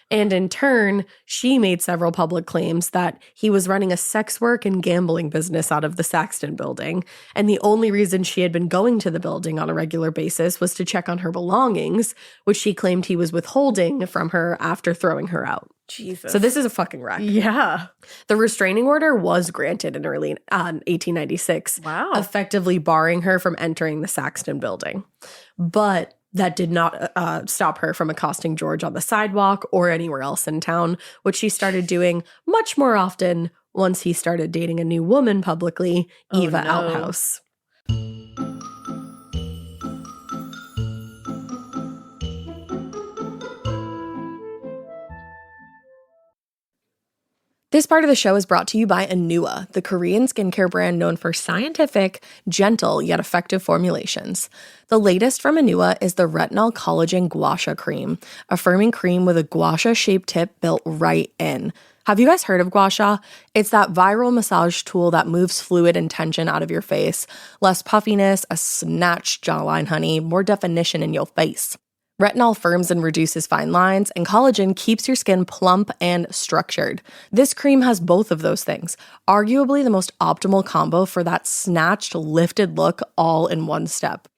Speaker 1: And in turn, she made several public claims that he was running a sex work and gambling business out of the Saxton building. And the only reason she had been going to the building on a regular basis was to check on her belongings, which she claimed he was withholding from her after throwing her out.
Speaker 2: Jesus.
Speaker 1: So this is a fucking wreck.
Speaker 2: Yeah.
Speaker 1: The restraining order was granted in early 1896,
Speaker 2: Wow.
Speaker 1: effectively barring her from entering the Saxton building. But that did not stop her from accosting George on the sidewalk or anywhere else in town, which she started doing much more often once he started dating a new woman publicly,
Speaker 2: Oh,
Speaker 1: Eva
Speaker 2: no.
Speaker 1: Althouse. This part of the show is brought to you by Anua, the Korean skincare brand known for scientific, gentle, yet effective formulations. The latest from Anua is the Retinol Collagen Gua Sha Cream, a firming cream with a gua sha-shaped tip built right in. Have you guys heard of gua sha? It's that viral massage tool that moves fluid and tension out of your face. Less puffiness, a snatched jawline, honey, more definition in your face. Retinol firms and reduces fine lines, and collagen keeps your skin plump and structured. This cream has both of those things, arguably the most optimal combo for that snatched, lifted look all in one step.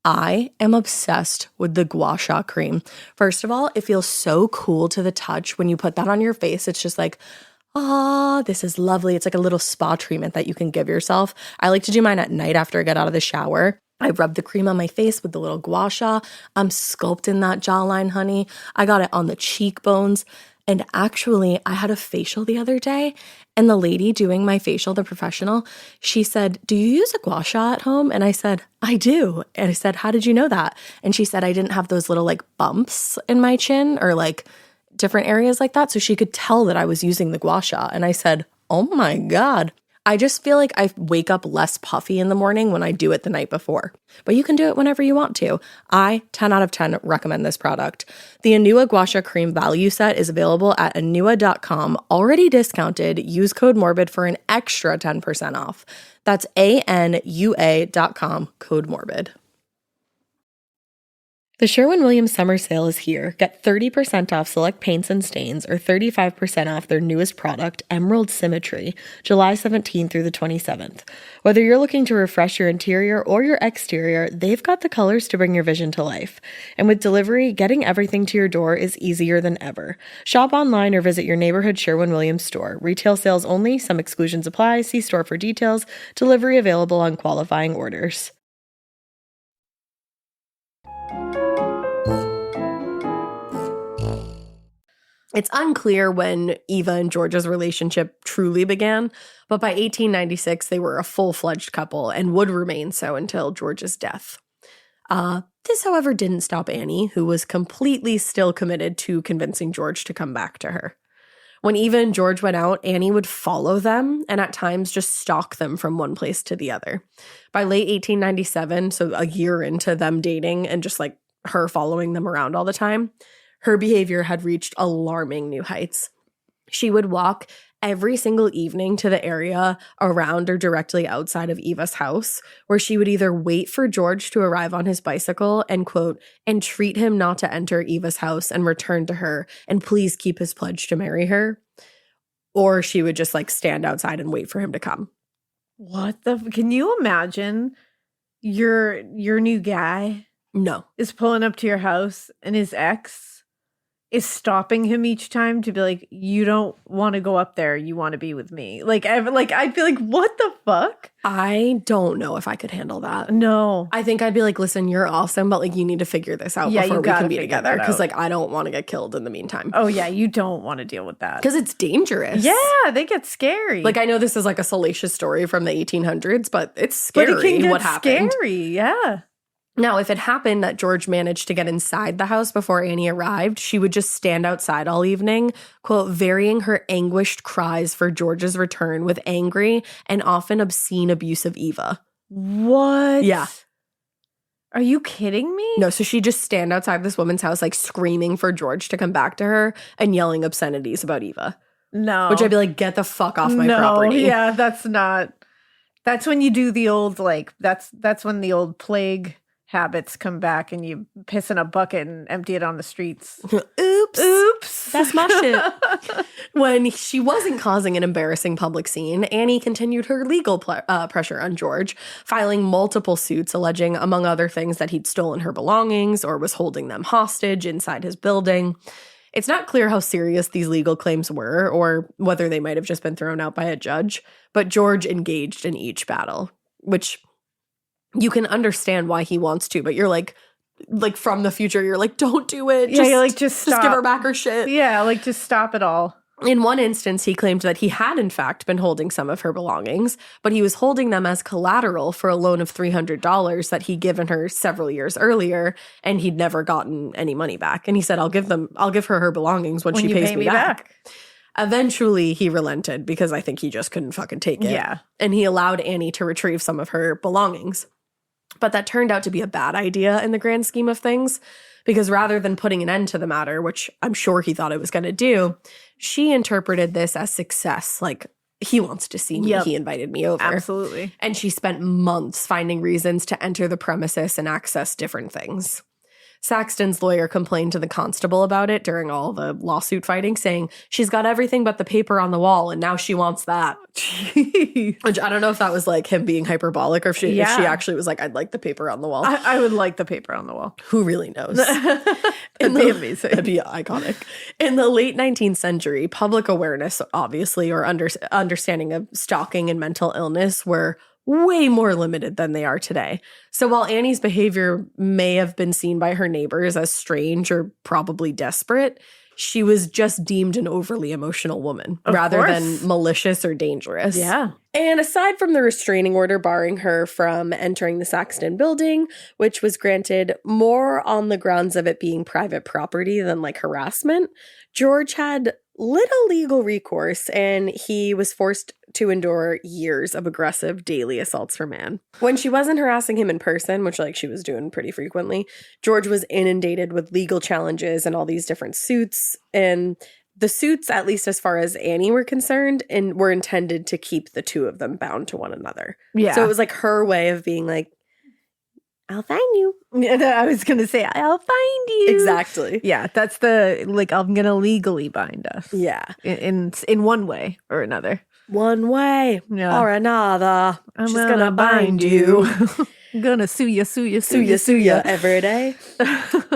Speaker 1: I am obsessed with the Gua Sha cream. First of all, it feels so cool to the touch when you put that on your face. It's just like, this is lovely. It's like a little spa treatment that you can give yourself. I like to do mine at night after I get out of the shower. I rub the cream on my face with the little gua sha. I'm sculpting that jawline, honey. I got it on the cheekbones. And actually, I had a facial the other day, and the lady doing my facial, the professional, she said, "Do you use a gua sha at home?" And I said, "I do." And I said, "How did you know that?" And she said, "I didn't have those little like bumps in my chin or like different areas like that." So she could tell that I was using the gua sha. And I said, "Oh my God." I just feel like I wake up less puffy in the morning when I do it the night before. But you can do it whenever you want to. I, 10 out of 10, recommend this product. The Anua Gua Sha Cream value set is available at anua.com, already discounted. Use code MORBID for an extra 10% off. That's ANUA.com, code MORBID. The Sherwin-Williams summer sale is here. Get 30% off select paints and stains or 35% off their newest product, Emerald Symmetry, July 17th through the 27th. Whether you're looking to refresh your interior or your exterior, they've got the colors to bring your vision to life. And with delivery, getting everything to your door is easier than ever. Shop online or visit your neighborhood Sherwin-Williams store. Retail sales only. Some exclusions apply. See store for details. Delivery available on qualifying orders. It's unclear when Eva and George's relationship truly began, but by 1896, they were a full-fledged couple and would remain so until George's death. This, however, didn't stop Annie, who was completely still committed to convincing George to come back to her. When Eva and George went out, Annie would follow them and at times just stalk them from one place to the other. By late 1897, so a year into them dating and just like her following them around all the time, her behavior had reached alarming new heights. She would walk every single evening to the area around or directly outside of Eva's house, where she would either wait for George to arrive on his bicycle and, quote, entreat him not to enter Eva's house and return to her and please keep his pledge to marry her, or she would just like stand outside and wait for him to come.
Speaker 2: Can you imagine your new guy
Speaker 1: No.
Speaker 2: is pulling up to your house and his ex is stopping him each time to be like, you don't want to go up there, you want to be with me. Like I'd be like, what the fuck?
Speaker 1: I don't know if I could handle that.
Speaker 2: No.
Speaker 1: I think I'd be like, listen, you're awesome, but like you need to figure this out before we can be together. Because like I don't want to get killed in the meantime.
Speaker 2: Oh yeah, you don't want to deal with that.
Speaker 1: Because it's dangerous.
Speaker 2: Yeah, they get scary.
Speaker 1: Like I know this is like a salacious story from the 1800s, but it's scary what happened.
Speaker 2: Scary, yeah.
Speaker 1: Now, if it happened that George managed to get inside the house before Annie arrived, she would just stand outside all evening, quote, varying her anguished cries for George's return with angry and often obscene abuse of Eva.
Speaker 2: What?
Speaker 1: Yeah.
Speaker 2: Are you kidding me?
Speaker 1: No, so she'd just stand outside this woman's house, like screaming for George to come back to her and yelling obscenities about Eva.
Speaker 2: No.
Speaker 1: Which I'd be like, get the fuck off my property.
Speaker 2: Yeah, that's when you do the old, like, that's when the old plague habits come back and you piss in a bucket and empty it on the streets. Oops.
Speaker 1: That's my shit. When she wasn't causing an embarrassing public scene, Annie continued her legal pressure on George, filing multiple suits alleging, among other things, that he'd stolen her belongings or was holding them hostage inside his building. It's not clear how serious these legal claims were or whether they might have just been thrown out by a judge, but George engaged in each battle, which you can understand why he wants to, but you're like from the future, you're like, don't do it.
Speaker 2: Yeah, you're like, just stop.
Speaker 1: Just give her back her shit.
Speaker 2: Yeah, like, just stop it all.
Speaker 1: In one instance, he claimed that he had, in fact, been holding some of her belongings, but he was holding them as collateral for a loan of $300 that he'd given her several years earlier, and he'd never gotten any money back. And he said, I'll give her belongings when she pays me back. Eventually, he relented because I think he just couldn't fucking take it.
Speaker 2: Yeah.
Speaker 1: And he allowed Annie to retrieve some of her belongings. But that turned out to be a bad idea in the grand scheme of things, because rather than putting an end to the matter, which I'm sure he thought it was going to do, she interpreted this as success. Like, he wants to see me. Yep. He invited me over.
Speaker 2: Absolutely.
Speaker 1: And she spent months finding reasons to enter the premises and access different things. Saxton's lawyer complained to the constable about it during all the lawsuit fighting, saying she's got everything but the paper on the wall, and now she wants that. Jeez. Which I don't know if that was like him being hyperbolic or if she actually was like, I'd like the paper on the wall.
Speaker 2: I would like the paper on the wall.
Speaker 1: Who really knows?
Speaker 2: It'd be amazing.
Speaker 1: It'd be iconic. In the late 19th century, public awareness, obviously, or understanding of stalking and mental illness were way more limited than they are today. So while Annie's behavior may have been seen by her neighbors as strange or probably desperate, she was just deemed an overly emotional woman rather than malicious or dangerous.
Speaker 2: Yeah.
Speaker 1: And aside from the restraining order barring her from entering the Saxton building, which was granted more on the grounds of it being private property than like harassment, George had little legal recourse, and he was forced to endure years of aggressive daily assaults from Anne. When she wasn't harassing him in person, which like she was doing pretty frequently, George was inundated with legal challenges and all these different suits. And the suits, at least as far as Annie were concerned, and were intended to keep the two of them bound to one another.
Speaker 2: Yeah.
Speaker 1: So it was like her way of being like, I'll find you.
Speaker 2: I was going to say, I'll find you.
Speaker 1: Exactly.
Speaker 2: Yeah, that's the, like, I'm going to legally bind us.
Speaker 1: Yeah.
Speaker 2: In one way or another.
Speaker 1: One way or another.
Speaker 2: I'm
Speaker 1: just
Speaker 2: going to bind you. I'm going to sue you
Speaker 1: every day.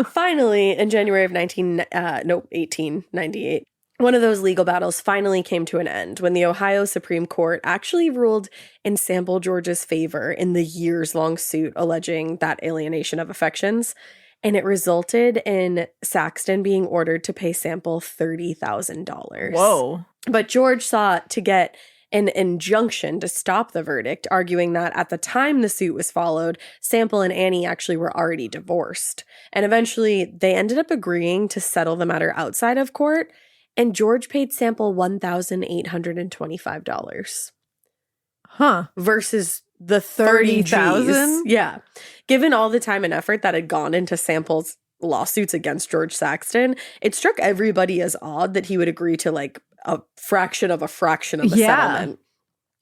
Speaker 1: Finally, in January of 1898, one of those legal battles finally came to an end when the Ohio Supreme Court actually ruled in Sample George's favor in the years-long suit alleging that alienation of affections, and it resulted in Saxton being ordered to pay Sample $30,000.
Speaker 2: Whoa.
Speaker 1: But George sought to get an injunction to stop the verdict, arguing that at the time the suit was followed, Sample and Annie actually were already divorced. And eventually, they ended up agreeing to settle the matter outside of court, and George paid Sample $1,825.
Speaker 2: Huh.
Speaker 1: Versus the 30
Speaker 2: 30,000?
Speaker 1: Gs. Yeah. Given all the time and effort that had gone into Sample's lawsuits against George Saxton, it struck everybody as odd that he would agree to like a fraction of the settlement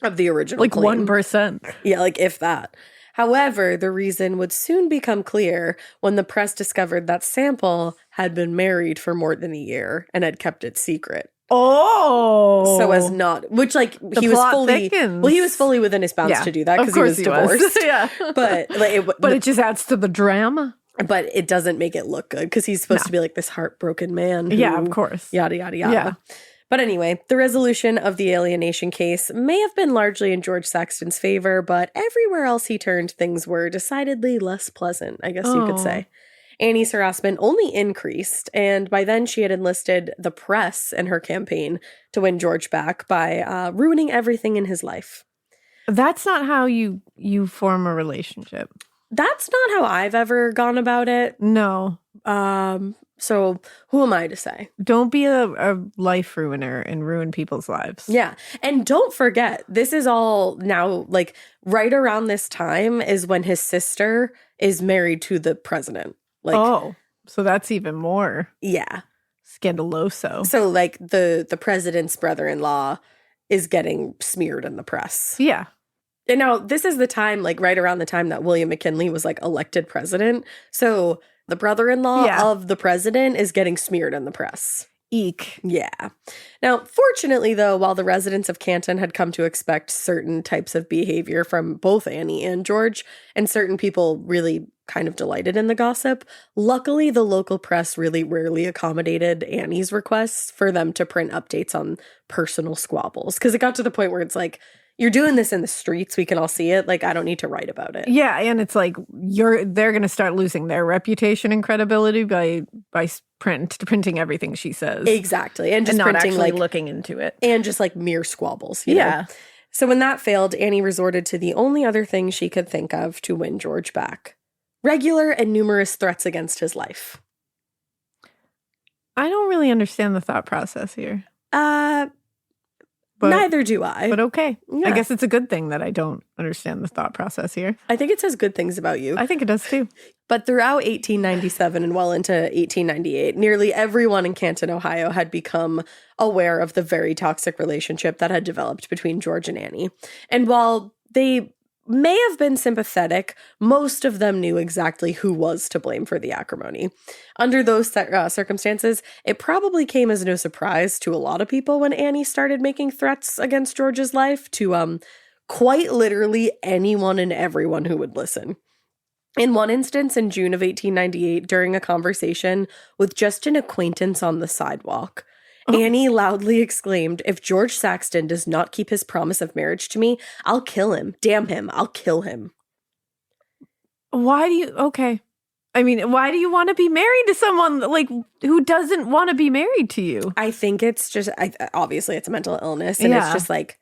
Speaker 1: of the original
Speaker 2: Like
Speaker 1: claim.
Speaker 2: 1%.
Speaker 1: Yeah, like if that. However, the reason would soon become clear when the press discovered that Sample had been married for more than a year and had kept it secret.
Speaker 2: Oh.
Speaker 1: So as not, which like he was
Speaker 2: plot
Speaker 1: fully,
Speaker 2: thickens.
Speaker 1: well, he was fully within his bounds to do that because he was divorced.
Speaker 2: Yeah.
Speaker 1: But like,
Speaker 2: But it just adds to the drama.
Speaker 1: but it doesn't make it look good because he's supposed to be like this heartbroken man. Who,
Speaker 2: Yeah, of course.
Speaker 1: Yada, yada, yada.
Speaker 2: Yeah.
Speaker 1: But anyway, the resolution of the alienation case may have been largely in George Saxton's favor, but everywhere else he turned, things were decidedly less pleasant, I guess you could say. Annie's harassment only increased, and by then she had enlisted the press in her campaign to win George back by ruining everything in his life.
Speaker 2: That's not how you form a relationship.
Speaker 1: That's not how I've ever gone about it.
Speaker 2: No.
Speaker 1: So who am I to say?
Speaker 2: Don't be a life ruiner and ruin people's lives.
Speaker 1: Yeah. And don't forget, this is all now, like, right around this time is when his sister is married to the president. Like,
Speaker 2: so that's even more
Speaker 1: yeah.
Speaker 2: scandaloso.
Speaker 1: So, like, the president's brother-in-law is getting smeared in the press.
Speaker 2: Yeah.
Speaker 1: And now, this is the time, like, right around the time that William McKinley was, like, elected president. So, the brother-in-law of the president is getting smeared in the press.
Speaker 2: Eek.
Speaker 1: Yeah. Now, fortunately, though, while the residents of Canton had come to expect certain types of behavior from both Annie and George, and certain people really kind of delighted in the gossip, luckily the local press really rarely accommodated Annie's requests for them to print updates on personal squabbles. Because it got to the point where it's like, you're doing this in the streets, we can all see it. Like, I don't need to write about it.
Speaker 2: Yeah, and it's like they're going to start losing their reputation and credibility by printing everything she says.
Speaker 1: Exactly. And just
Speaker 2: not
Speaker 1: printing,
Speaker 2: actually
Speaker 1: like,
Speaker 2: looking into it.
Speaker 1: and just like mere squabbles. You know? So when that failed, Annie resorted to the only other thing she could think of to win George back. Regular and numerous threats against his life.
Speaker 2: I don't really understand the thought process here. But,
Speaker 1: neither do I.
Speaker 2: But okay.
Speaker 1: Yeah.
Speaker 2: I guess it's a good thing that I don't understand the thought process here.
Speaker 1: I think it says good things about you.
Speaker 2: I think it does too.
Speaker 1: But throughout 1897 and well into 1898, nearly everyone in Canton, Ohio had become aware of the very toxic relationship that had developed between George and Annie. And while they may have been sympathetic, most of them knew exactly who was to blame for the acrimony. Under those circumstances, it probably came as no surprise to a lot of people when Annie started making threats against George's life to quite literally anyone and everyone who would listen. In one instance, in June of 1898, during a conversation with just an acquaintance on the sidewalk, Annie loudly exclaimed, "If George Saxton does not keep his promise of marriage to me, I'll kill him. Damn him, I'll kill him."
Speaker 2: Why do you why do you want to be married to someone like who doesn't want to be married to you?
Speaker 1: I think it's just, obviously it's a mental illness, and it's just like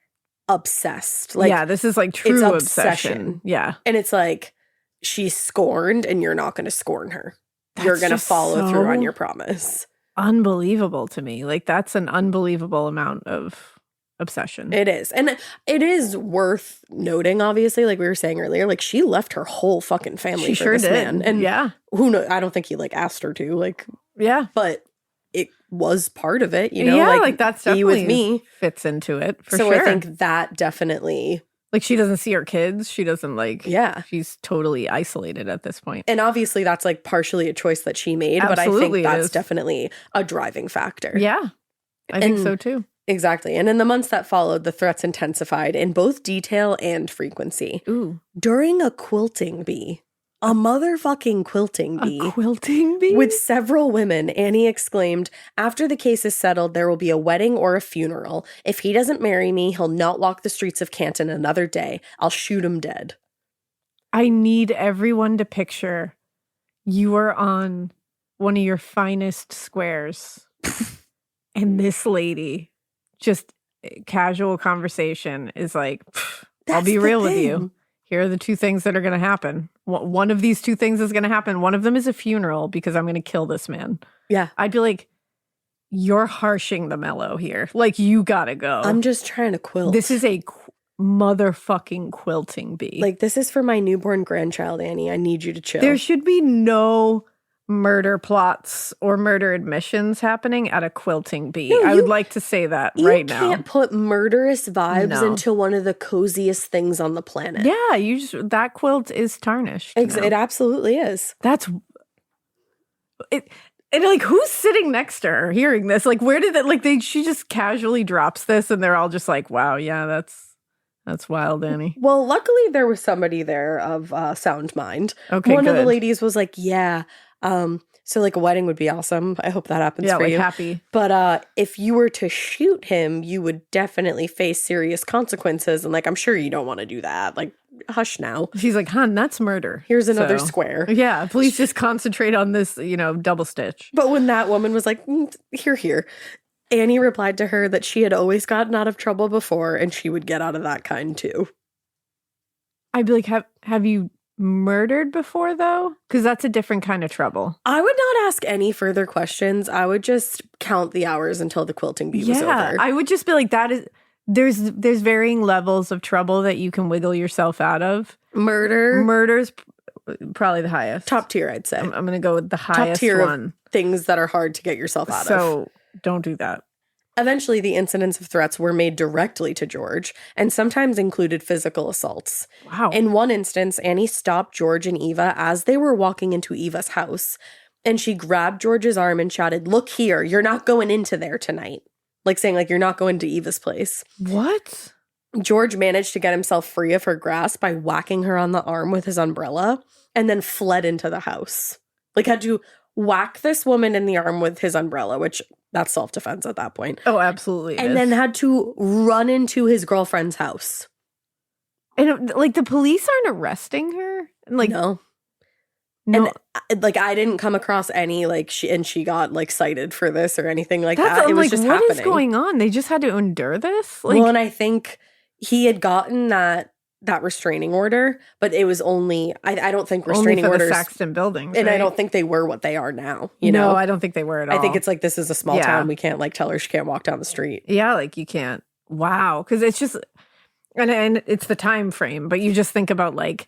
Speaker 1: obsessed. Like,
Speaker 2: yeah, this is like true
Speaker 1: it's
Speaker 2: obsession. Yeah.
Speaker 1: And it's like, she's scorned and you're not going to scorn her. You're going to
Speaker 2: just
Speaker 1: follow through on
Speaker 2: so
Speaker 1: your promise.
Speaker 2: Unbelievable to me. Like, that's an unbelievable amount of obsession.
Speaker 1: It is. And it is worth noting, obviously, like we were saying earlier, like, she left her whole fucking family
Speaker 2: She
Speaker 1: for
Speaker 2: sure
Speaker 1: this
Speaker 2: did.
Speaker 1: man. And
Speaker 2: yeah.
Speaker 1: who knows? I don't think he like asked her to, like,
Speaker 2: Yeah.
Speaker 1: but it was part of it, you know?
Speaker 2: Yeah, like that's
Speaker 1: be
Speaker 2: definitely
Speaker 1: with me.
Speaker 2: fits into it for
Speaker 1: So
Speaker 2: sure.
Speaker 1: I think that definitely,
Speaker 2: like, she doesn't see her kids. She doesn't
Speaker 1: yeah.
Speaker 2: She's totally isolated at this point.
Speaker 1: And obviously that's like partially a choice that she made, but I
Speaker 2: Absolutely
Speaker 1: think
Speaker 2: it
Speaker 1: that's
Speaker 2: is.
Speaker 1: definitely a driving factor.
Speaker 2: Yeah. I think
Speaker 1: And-
Speaker 2: so too.
Speaker 1: Exactly. And in the months that followed, the threats intensified in both detail and frequency.
Speaker 2: Ooh.
Speaker 1: During a quilting bee, a motherfucking quilting bee,
Speaker 2: A quilting bee?
Speaker 1: with several women, Annie exclaimed, "After the case is settled, there will be a wedding or a funeral. If he doesn't marry me, he'll not walk the streets of Canton another day. I'll shoot him dead."
Speaker 2: I need everyone to picture you are on one of your finest squares and this lady, just casual conversation, is like, I'll
Speaker 1: That's
Speaker 2: be
Speaker 1: the
Speaker 2: real with
Speaker 1: thing.
Speaker 2: you. Here are the two things that are going to happen. One of these two things is going to happen. One of them is a funeral because I'm going to kill this man.
Speaker 1: Yeah.
Speaker 2: I'd be like, you're harshing the mellow here. Like, you got to go.
Speaker 1: I'm just trying to quilt.
Speaker 2: This is motherfucking quilting bee.
Speaker 1: Like, this is for my newborn grandchild, Annie. I need you to chill.
Speaker 2: There should be no murder plots or murder admissions happening at a quilting bee.
Speaker 1: No,
Speaker 2: I would like to say that right now.
Speaker 1: You can't put murderous vibes
Speaker 2: No.
Speaker 1: into one of the coziest things on the planet.
Speaker 2: Yeah, that quilt is tarnished.
Speaker 1: It absolutely is.
Speaker 2: That's it. And like, who's sitting next to her hearing this? Like, where did that? Like, she just casually drops this, and they're all just like, "Wow, yeah, that's wild, Annie."
Speaker 1: Well, luckily there was somebody there of sound mind.
Speaker 2: Okay,
Speaker 1: One of the
Speaker 2: good.
Speaker 1: ladies was like, "Yeah, so like a wedding would be awesome. I hope that happens for you.
Speaker 2: Happy.
Speaker 1: But if you were to shoot him, you would definitely face serious consequences. And like, I'm sure you don't want to do that. Like, hush now.
Speaker 2: She's like, "Hon, that's murder.
Speaker 1: Here's another square."
Speaker 2: Yeah, please just concentrate on this, double stitch.
Speaker 1: But when that woman was like, here, Annie replied to her that she had always gotten out of trouble before, and she would get out of that kind too.
Speaker 2: I'd be like, have you murdered before, though? Because that's a different kind of trouble.
Speaker 1: I would not ask any further questions. I would just count the hours until the quilting bee was over.
Speaker 2: I would just be like, there's varying levels of trouble that you can wiggle yourself out of. Murder's probably the highest.
Speaker 1: Top tier, I'd say.
Speaker 2: I'm going to go with the highest
Speaker 1: top tier
Speaker 2: one.
Speaker 1: Of things that are hard to get yourself out of.
Speaker 2: So don't do that.
Speaker 1: Eventually, the incidents of threats were made directly to George and sometimes included physical assaults.
Speaker 2: Wow.
Speaker 1: In one instance, Annie stopped George and Eva as they were walking into Eva's house, and she grabbed George's arm and shouted, "Look here, you're not going into there tonight." Like saying, like, you're not going to Eva's place.
Speaker 2: What?
Speaker 1: George managed to get himself free of her grasp by whacking her on the arm with his umbrella and then fled into the house. Like, had to whack this woman in the arm with his umbrella, which that's self-defense at that point.
Speaker 2: Oh, absolutely.
Speaker 1: And then had to run into his girlfriend's house.
Speaker 2: And like, the police aren't arresting her? Like,
Speaker 1: No.
Speaker 2: No.
Speaker 1: And like, I didn't come across any like she got like cited for this or anything like
Speaker 2: That's,
Speaker 1: that. It was
Speaker 2: like,
Speaker 1: just
Speaker 2: what
Speaker 1: happening.
Speaker 2: is going on? They just had to endure this? Like,
Speaker 1: Well, and I think he had gotten that restraining order, but it was only I don't think restraining
Speaker 2: only for
Speaker 1: orders
Speaker 2: the Saxton buildings,
Speaker 1: and
Speaker 2: right?
Speaker 1: I don't think they were what they are now.
Speaker 2: No, I don't think they were at all.
Speaker 1: I think it's like, this is a small town. We can't like tell her she can't walk down the street.
Speaker 2: Yeah, like you can't. Wow, because it's just and it's the time frame, but you just think about like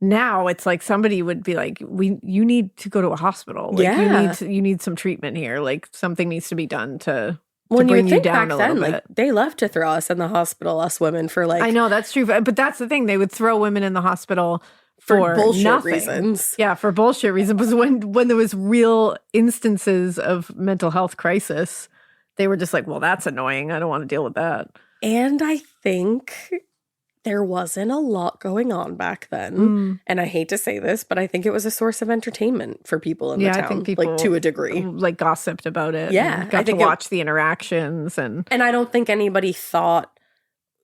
Speaker 2: now it's like somebody would be like, you need to go to a hospital. Like, you need some treatment here. Like something needs to be done to bring you down a little bit.
Speaker 1: Like, they love to throw us in the hospital, us women, for like,
Speaker 2: I know that's true, but that's the thing. They would throw women in the hospital for
Speaker 1: bullshit
Speaker 2: nothing.
Speaker 1: reasons.
Speaker 2: Yeah, for bullshit reasons. Because when there was real instances of mental health crisis, they were just like, well, that's annoying. I don't want to deal with that.
Speaker 1: And I think there wasn't a lot going on back then. And I hate to say this, but I think it was a source of entertainment for people in the town.
Speaker 2: I think people,
Speaker 1: like, to a degree.
Speaker 2: Like, gossiped about it.
Speaker 1: Yeah.
Speaker 2: And got to watch the interactions. And
Speaker 1: I don't think anybody thought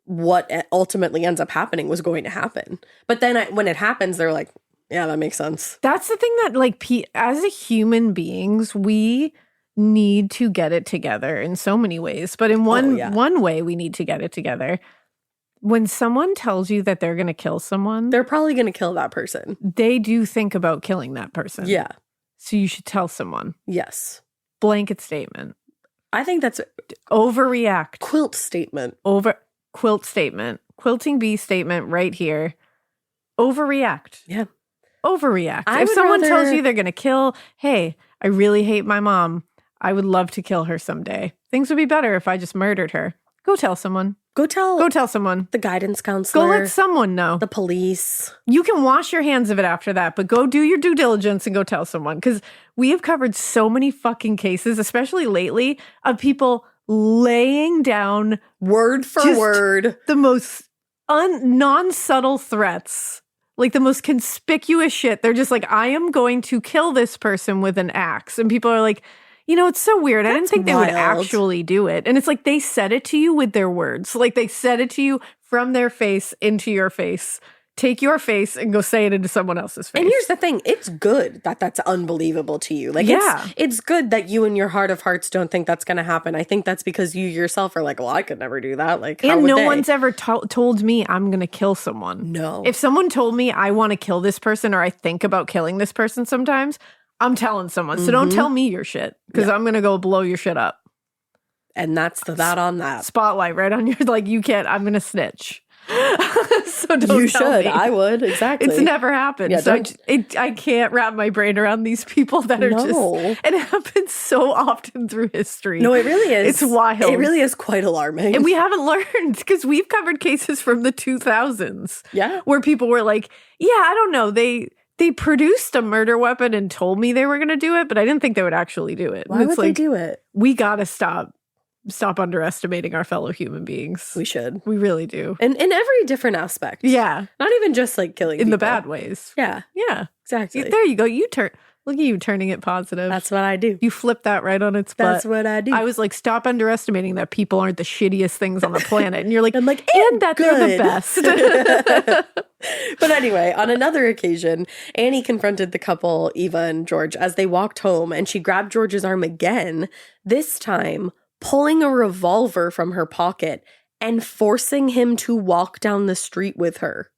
Speaker 1: what ultimately ends up happening was going to happen. But then when it happens, they're like, yeah, that makes sense.
Speaker 2: That's the thing that, like, as a human beings, we need to get it together in so many ways. But in one way we need to get it together. When someone tells you that they're going to kill someone,
Speaker 1: they're probably going to kill that person.
Speaker 2: They do think about killing that person.
Speaker 1: Yeah.
Speaker 2: So you should tell someone.
Speaker 1: Yes.
Speaker 2: Blanket statement.
Speaker 1: I think that's
Speaker 2: overreact.
Speaker 1: Quilt statement.
Speaker 2: Quilt statement. Quilting bee statement right here. Overreact.
Speaker 1: Yeah.
Speaker 2: Overreact. If someone tells you they're going to kill, hey, I really hate my mom. I would love to kill her someday. Things would be better if I just murdered her. Go tell someone. Go tell someone.
Speaker 1: The guidance counselor.
Speaker 2: Go let someone know.
Speaker 1: The police.
Speaker 2: You can wash your hands of it after that, but go do your due diligence and go tell someone. Because we have covered so many fucking cases, especially lately, of people laying down
Speaker 1: word for word
Speaker 2: the most non-subtle threats. Like the most conspicuous shit. They're just like, I am going to kill this person with an axe. And people are like, you know, it's so weird. I didn't think they would actually do it. And it's like they said it to you with their words. Like they said it to you from their face into your face. Take your face and go say it into someone else's face.
Speaker 1: And here's the thing. It's good that that's unbelievable to you. Like, it's good that you in your heart of hearts don't think that's going to happen. I think that's because you yourself are like, well, I could never do that. Like,
Speaker 2: and no one's ever told me I'm going to kill someone.
Speaker 1: No.
Speaker 2: If someone told me I want to kill this person or I think about killing this person sometimes, I'm telling someone. So don't tell me your shit because I'm going to go blow your shit up.
Speaker 1: And that's that on that.
Speaker 2: Spotlight right on your, like, you can't, I'm going to snitch. So don't
Speaker 1: You
Speaker 2: tell
Speaker 1: should.
Speaker 2: me.
Speaker 1: I would. Exactly.
Speaker 2: It's never happened.
Speaker 1: Yeah,
Speaker 2: So I can't wrap my brain around these people that are just... And it happens so often through history.
Speaker 1: No, it really is.
Speaker 2: It's wild.
Speaker 1: It really is quite alarming.
Speaker 2: And we haven't learned because we've covered cases from the 2000s.
Speaker 1: Yeah.
Speaker 2: Where people were like, yeah, I don't know. They produced a murder weapon and told me they were going to do it, but I didn't think they would actually do it.
Speaker 1: Why would they do it?
Speaker 2: We got to stop underestimating our fellow human beings.
Speaker 1: We should.
Speaker 2: We really do.
Speaker 1: And in every different aspect.
Speaker 2: Yeah.
Speaker 1: Not even just like killing
Speaker 2: in
Speaker 1: people.
Speaker 2: the bad ways.
Speaker 1: Yeah.
Speaker 2: Yeah.
Speaker 1: Exactly.
Speaker 2: There you go. Look at you turning it positive.
Speaker 1: That's what I do.
Speaker 2: You flip that right on its butt.
Speaker 1: That's what I do.
Speaker 2: I was like, stop underestimating that people aren't the shittiest things on the planet. And you're like,
Speaker 1: I'm like,
Speaker 2: and that they're the best.
Speaker 1: But anyway, on another occasion, Annie confronted the couple, Eva and George, as they walked home, and she grabbed George's arm again, this time pulling a revolver from her pocket and forcing him to walk down the street with her.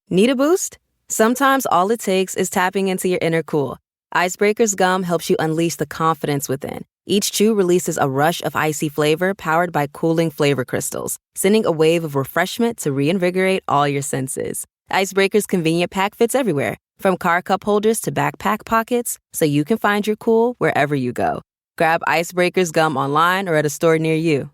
Speaker 3: Need a boost? Sometimes all it takes is tapping into your inner cool. Icebreaker's gum helps you unleash the confidence within. Each chew releases a rush of icy flavor powered by cooling flavor crystals, sending a wave of refreshment to reinvigorate all your senses. Icebreaker's convenient pack fits everywhere, from car cup holders to backpack pockets, so you can find your cool wherever you go. Grab Icebreaker's gum online or at a store near you.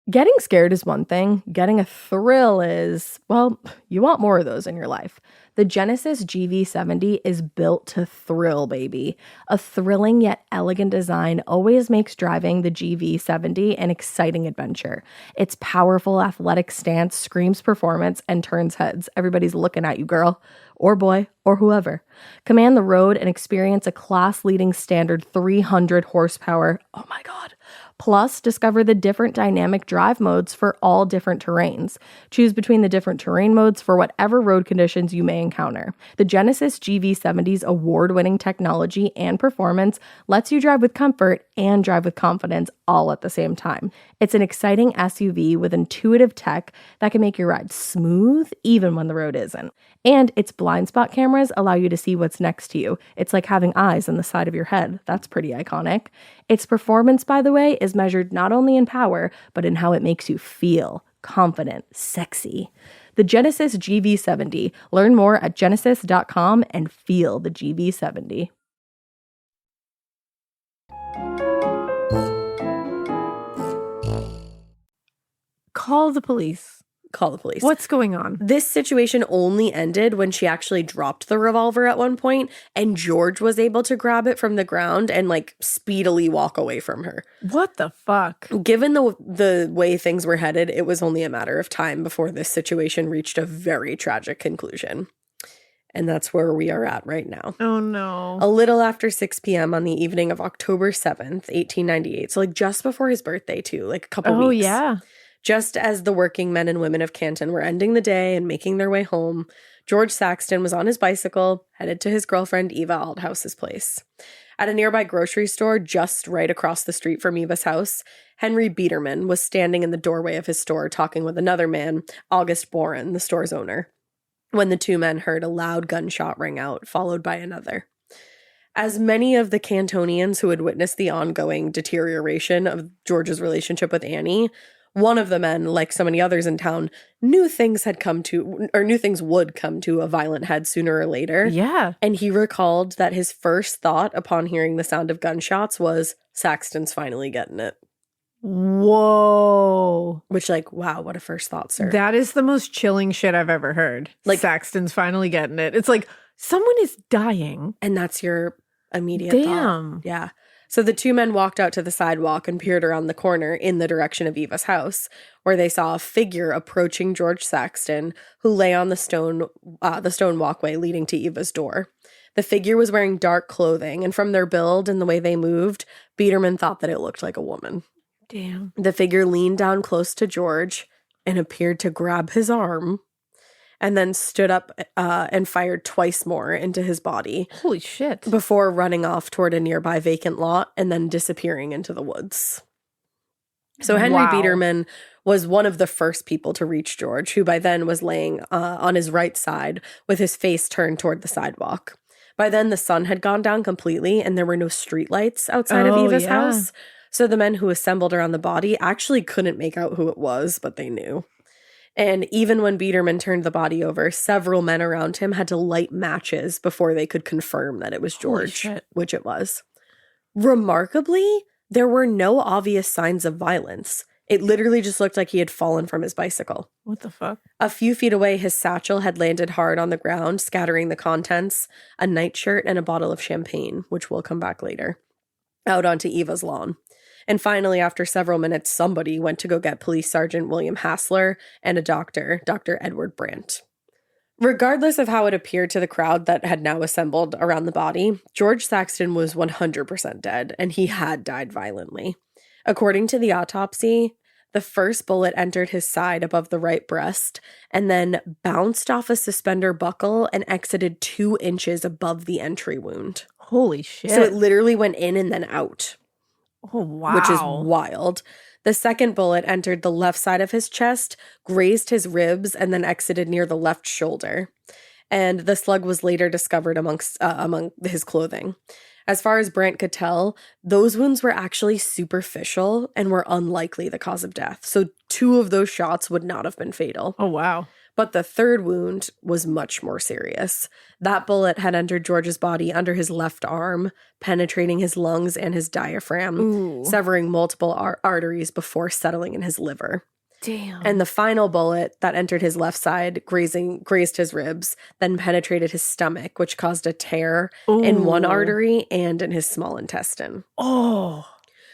Speaker 1: Getting scared is one thing. Getting a thrill is, well, you want more of those in your life. The Genesis GV70 is built to thrill, baby. A thrilling yet elegant design always makes driving the GV70 an exciting adventure. Its powerful athletic stance screams performance and turns heads. Everybody's looking at you, girl, or boy, or whoever. Command the road and experience a class-leading standard 300 horsepower. Oh my God. Plus, discover the different dynamic drive modes for all different terrains. Choose between the different terrain modes for whatever road conditions you may encounter. The Genesis GV70's award-winning technology and performance lets you drive with comfort and drive with confidence all at the same time. It's an exciting SUV with intuitive tech that can make your ride smooth even when the road isn't. And its blind spot cameras allow you to see what's next to you. It's like having eyes on the side of your head. That's pretty iconic. Its performance, by the way, is measured not only in power, but in how it makes you feel confident, sexy. The Genesis GV70. Learn more at genesis.com and feel the GV70.
Speaker 2: Call the police.
Speaker 1: Call the police.
Speaker 2: What's going on?
Speaker 1: This situation only ended when she actually dropped the revolver at one point, and George was able to grab it from the ground and like speedily walk away from her.
Speaker 2: What the fuck?
Speaker 1: Given the way things were headed, it was only a matter of time before this situation reached a very tragic conclusion. And that's where we are at right now.
Speaker 2: Oh, no.
Speaker 1: A little after 6 p.m. on the evening of October 7th, 1898. So like just before his birthday too, like a couple weeks.
Speaker 2: Oh, yeah.
Speaker 1: Just as the working men and women of Canton were ending the day and making their way home, George Saxton was on his bicycle, headed to his girlfriend Eva Althouse's place. At a nearby grocery store just right across the street from Eva's house, Henry Biederman was standing in the doorway of his store talking with another man, August Boren, the store's owner, when the two men heard a loud gunshot ring out, followed by another. As many of the Cantonians who had witnessed the ongoing deterioration of George's relationship with Annie, one of the men, like so many others in town, knew things would come to a violent head sooner or later.
Speaker 2: Yeah.
Speaker 1: And he recalled that his first thought upon hearing the sound of gunshots was, Saxton's finally getting it.
Speaker 2: Whoa.
Speaker 1: Which, like, wow, what a first thought, sir.
Speaker 2: That is the most chilling shit I've ever heard.
Speaker 1: Like,
Speaker 2: Saxton's finally getting it. It's like, someone is dying.
Speaker 1: And that's your immediate thought. Yeah. So the two men walked out to the sidewalk and peered around the corner in the direction of Eva's house, where they saw a figure approaching George Saxton, who lay on the stone walkway leading to Eva's door. The figure was wearing dark clothing, and from their build and the way they moved, Biederman thought that it looked like a woman.
Speaker 2: Damn.
Speaker 1: The figure leaned down close to George and appeared to grab his arm, and then stood up and fired twice more into his body.
Speaker 2: Holy shit.
Speaker 1: Before running off toward a nearby vacant lot and then disappearing into the woods. So Henry Biederman was one of the first people to reach George, who by then was laying on his right side with his face turned toward the sidewalk. By then, the sun had gone down completely and there were no streetlights outside of
Speaker 2: Oh,
Speaker 1: Eva's
Speaker 2: yeah.
Speaker 1: house. So the men who assembled around the body actually couldn't make out who it was, but they knew. And even when Biederman turned the body over, several men around him had to light matches before they could confirm that it was
Speaker 2: Holy
Speaker 1: George,
Speaker 2: shit.
Speaker 1: which it was. Remarkably, there were no obvious signs of violence. It literally just looked like he had fallen from his bicycle.
Speaker 2: What the fuck?
Speaker 1: A few feet away, his satchel had landed hard on the ground, scattering the contents, a nightshirt and a bottle of champagne, which will come back later, out onto Eva's lawn. And finally, after several minutes, somebody went to go get Police Sergeant William Hassler and a doctor, Dr. Edward Brandt. Regardless of how it appeared to the crowd that had now assembled around the body, George Saxton was 100% dead, and he had died violently. According to the autopsy, the first bullet entered his side above the right breast and then bounced off a suspender buckle and exited 2 inches above the entry wound.
Speaker 2: Holy shit.
Speaker 1: So it literally went in and then out.
Speaker 2: Oh, wow.
Speaker 1: Which is wild. The second bullet entered the left side of his chest, grazed his ribs, and then exited near the left shoulder. And the slug was later discovered among his clothing. As far as Brandt could tell, those wounds were actually superficial and were unlikely the cause of death. So 2 of those shots would not have been fatal.
Speaker 2: Oh, wow.
Speaker 1: But the third wound was much more serious. That bullet had entered George's body under his left arm, penetrating his lungs and his diaphragm,
Speaker 2: Ooh.
Speaker 1: severing multiple arteries before settling in his liver.
Speaker 2: Damn.
Speaker 1: And the final bullet that entered his left side, grazed his ribs, then penetrated his stomach, which caused a tear in one
Speaker 2: Ooh.
Speaker 1: artery and in his small intestine.
Speaker 2: Oh.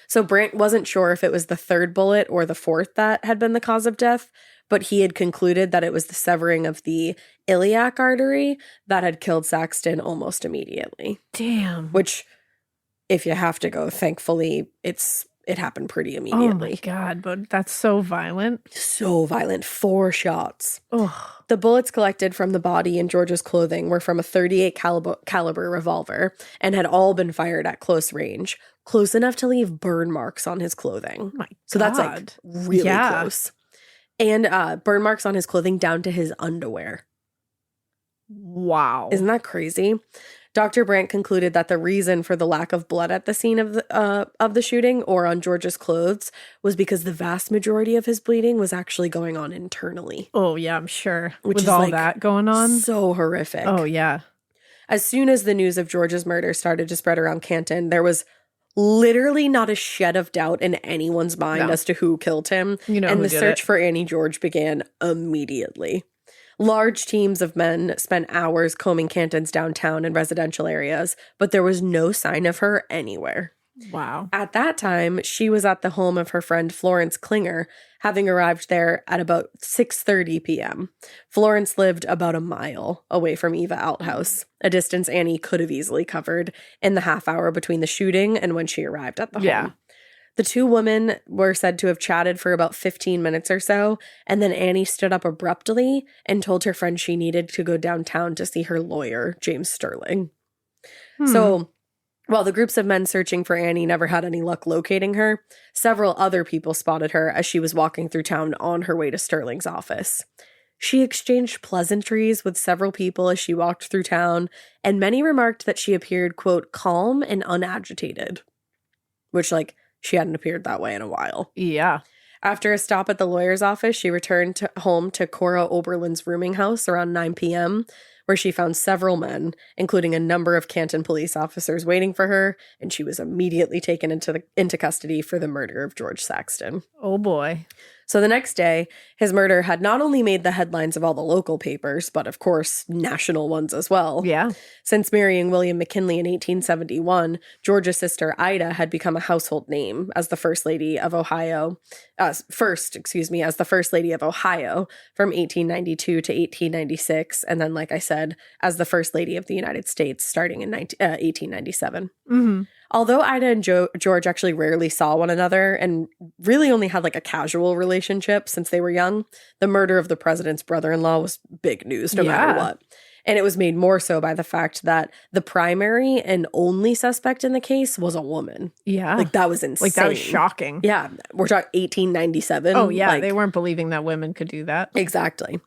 Speaker 1: So Brandt wasn't sure if it was the third bullet or the fourth that had been the cause of death, but he had concluded that it was the severing of the iliac artery that had killed Saxton almost immediately.
Speaker 2: Damn.
Speaker 1: Which, if you have to go, thankfully, it happened pretty
Speaker 2: Oh, my
Speaker 1: immediately.
Speaker 2: God. But that's so violent.
Speaker 1: So violent. 4 shots.
Speaker 2: Oh.
Speaker 1: The bullets collected from the body and George's clothing were from a .38 caliber revolver and had all been fired at close range, close enough to leave burn marks on his clothing.
Speaker 2: My
Speaker 1: So that's like really
Speaker 2: Yeah.
Speaker 1: close. And burn marks on his clothing down to his underwear.
Speaker 2: Wow.
Speaker 1: Isn't that crazy? Dr. Brandt concluded that the reason for the lack of blood at the scene of the shooting or on George's clothes was because the vast majority of his bleeding was actually going on internally.
Speaker 2: Oh, yeah, I'm sure.
Speaker 1: Which
Speaker 2: With
Speaker 1: is
Speaker 2: all
Speaker 1: like
Speaker 2: that going on.
Speaker 1: So horrific.
Speaker 2: Oh, yeah.
Speaker 1: As soon as the news of George's murder started to spread around Canton, there was literally not a shed of doubt in anyone's mind as to who killed him.
Speaker 2: You know
Speaker 1: and
Speaker 2: who
Speaker 1: the
Speaker 2: did
Speaker 1: search
Speaker 2: it.
Speaker 1: for Annie George began immediately. Large teams of men spent hours combing Canton's downtown and residential areas, but there was no sign of her anywhere.
Speaker 2: Wow.
Speaker 1: At that time, she was at the home of her friend Florence Klinger, having arrived there at about 6:30 p.m. Florence lived about a mile away from Eva Althouse, a distance Annie could have easily covered in the half hour between the shooting and when she arrived at the home. The 2 women were said to have chatted for about 15 minutes or so, and then Annie stood up abruptly and told her friend she needed to go downtown to see her lawyer, James Sterling. So, while the groups of men searching for Annie never had any luck locating her, several other people spotted her as she was walking through town on her way to Sterling's office. She exchanged pleasantries with several people as she walked through town, and many remarked that she appeared, quote, calm and unagitated, which, like, she hadn't appeared that way in a while.
Speaker 2: Yeah.
Speaker 1: After a stop at the lawyer's office, she returned home to Cora Oberlin's rooming house around 9 p.m., where she found several men, including a number of Canton police officers waiting for her, and she was immediately taken into custody for the murder of George Saxton.
Speaker 2: Oh, boy.
Speaker 1: So the next day, his murder had not only made the headlines of all the local papers, but of course, national ones as well.
Speaker 2: Yeah.
Speaker 1: Since marrying William McKinley in 1871, George's sister Ida had become a household name as the First Lady of Ohio, as the First Lady of Ohio from 1892 to 1896, and then, like I said, as the First Lady of the United States starting in 1897.
Speaker 2: Mm-hmm.
Speaker 1: Although Ida and George actually rarely saw one another and really only had like a casual relationship since they were young, the murder of the president's brother-in-law was big news no matter what. And it was made more so by the fact that the primary and only suspect in the case was a woman.
Speaker 2: Yeah.
Speaker 1: Like, that was insane.
Speaker 2: Like, that was shocking.
Speaker 1: Yeah. We're talking 1897.
Speaker 2: Oh, yeah.
Speaker 1: Like,
Speaker 2: They weren't believing that women could do that.
Speaker 1: exactly.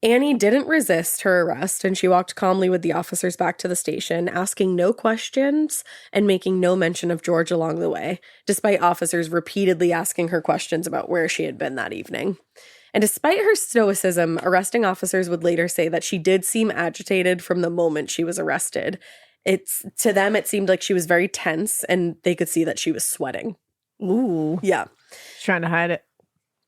Speaker 1: Annie didn't resist her arrest, and she walked calmly with the officers back to the station, asking no questions and making no mention of George along the way, despite officers repeatedly asking her questions about where she had been that evening. And despite her stoicism, arresting officers would later say that she did seem agitated from the moment she was arrested. To them, it seemed like she was very tense, and they could see that she was sweating.
Speaker 2: Ooh.
Speaker 1: Yeah.
Speaker 2: She's trying to hide it.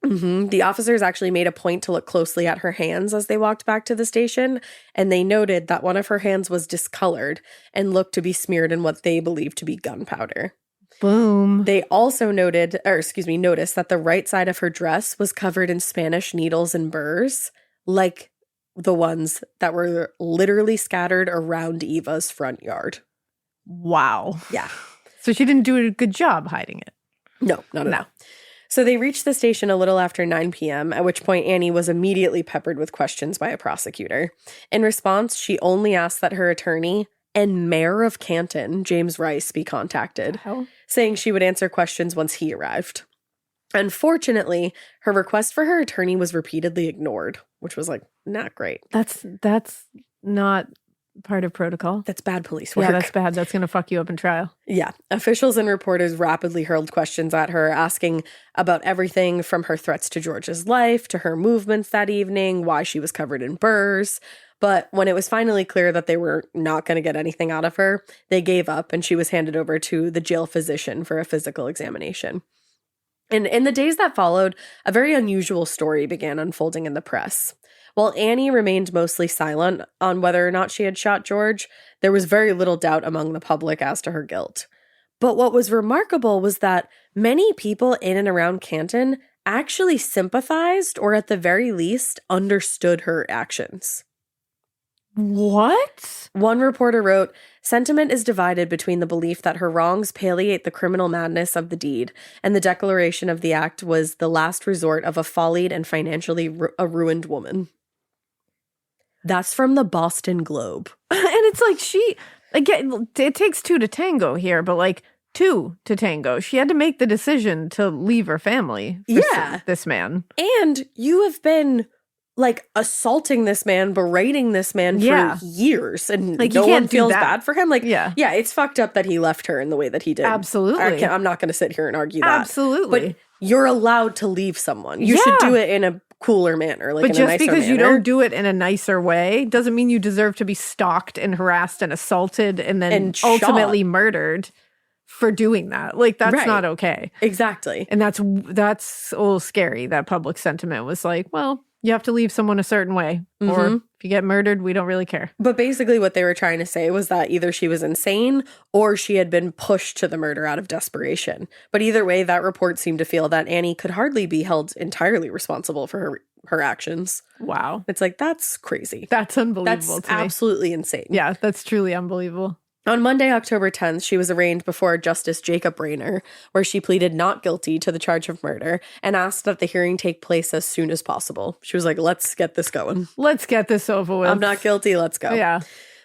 Speaker 1: The officers actually made a point to look closely at her hands as they walked back to the station, and they noted that one of her hands was discolored and looked to be smeared in what they believed to be gunpowder.
Speaker 2: Boom.
Speaker 1: They also noticed that the right side of her dress was covered in Spanish needles and burrs, like the ones that were literally scattered around Eva's front yard.
Speaker 2: Wow.
Speaker 1: Yeah.
Speaker 2: So she didn't do a good job hiding it.
Speaker 1: No, not at all. So they reached the station a little after 9 p.m., at which point Annie was immediately peppered with questions by a prosecutor. In response, she only asked that her attorney and mayor of Canton, James Rice, be contacted, saying she would answer questions once he arrived. Unfortunately, her request for her attorney was repeatedly ignored, which was, like, not great.
Speaker 2: That's not part of protocol.
Speaker 1: That's bad police work.
Speaker 2: Yeah, that's bad. That's going to fuck you up in trial.
Speaker 1: Yeah. Officials and reporters rapidly hurled questions at her, asking about everything from her threats to George's life to her movements that evening, why she was covered in burrs. But when it was finally clear that they were not going to get anything out of her, they gave up and she was handed over to the jail physician for a physical examination. And in the days that followed, a very unusual story began unfolding in the press. While Annie remained mostly silent on whether or not she had shot George, there was very little doubt among the public as to her guilt. But what was remarkable was that many people in and around Canton actually sympathized, or at the very least, understood her actions.
Speaker 2: What?
Speaker 1: One reporter wrote, "Sentiment is divided between the belief that her wrongs palliate the criminal madness of the deed, and the declaration of the act was the last resort of a follied and financially ruined woman." That's from the Boston Globe.
Speaker 2: And it's like again, it takes two to tango here, but like two to tango. She had to make the decision to leave her family. This man.
Speaker 1: And you have been like assaulting this man, berating this man for years, and
Speaker 2: like,
Speaker 1: no one feels bad for him. Like, yeah, it's fucked up that he left her in the way that he did.
Speaker 2: Absolutely.
Speaker 1: I'm not going to sit here and argue that.
Speaker 2: Absolutely.
Speaker 1: But you're allowed to leave someone. You should do it in a cooler manner, like in a nicer manner.
Speaker 2: But just because you don't do it in a nicer way doesn't mean you deserve to be stalked and harassed and assaulted and then ultimately murdered for doing that. Like, that's not okay.
Speaker 1: Exactly.
Speaker 2: And that's a little scary. That public sentiment was like, well, you have to leave someone a certain way, or if you get murdered, we don't really care.
Speaker 1: But basically what they were trying to say was that either she was insane or she had been pushed to the murder out of desperation. But either way, that report seemed to feel that Annie could hardly be held entirely responsible for her actions.
Speaker 2: Wow.
Speaker 1: It's like, that's crazy.
Speaker 2: That's unbelievable.
Speaker 1: That's absolutely insane.
Speaker 2: Yeah, that's truly unbelievable.
Speaker 1: On Monday, October 10th, she was arraigned before Justice Jacob Rayner, where she pleaded not guilty to the charge of murder and asked that the hearing take place as soon as possible. She was like, let's get this going.
Speaker 2: Let's get this over with.
Speaker 1: I'm not guilty. Let's go.
Speaker 2: Yeah.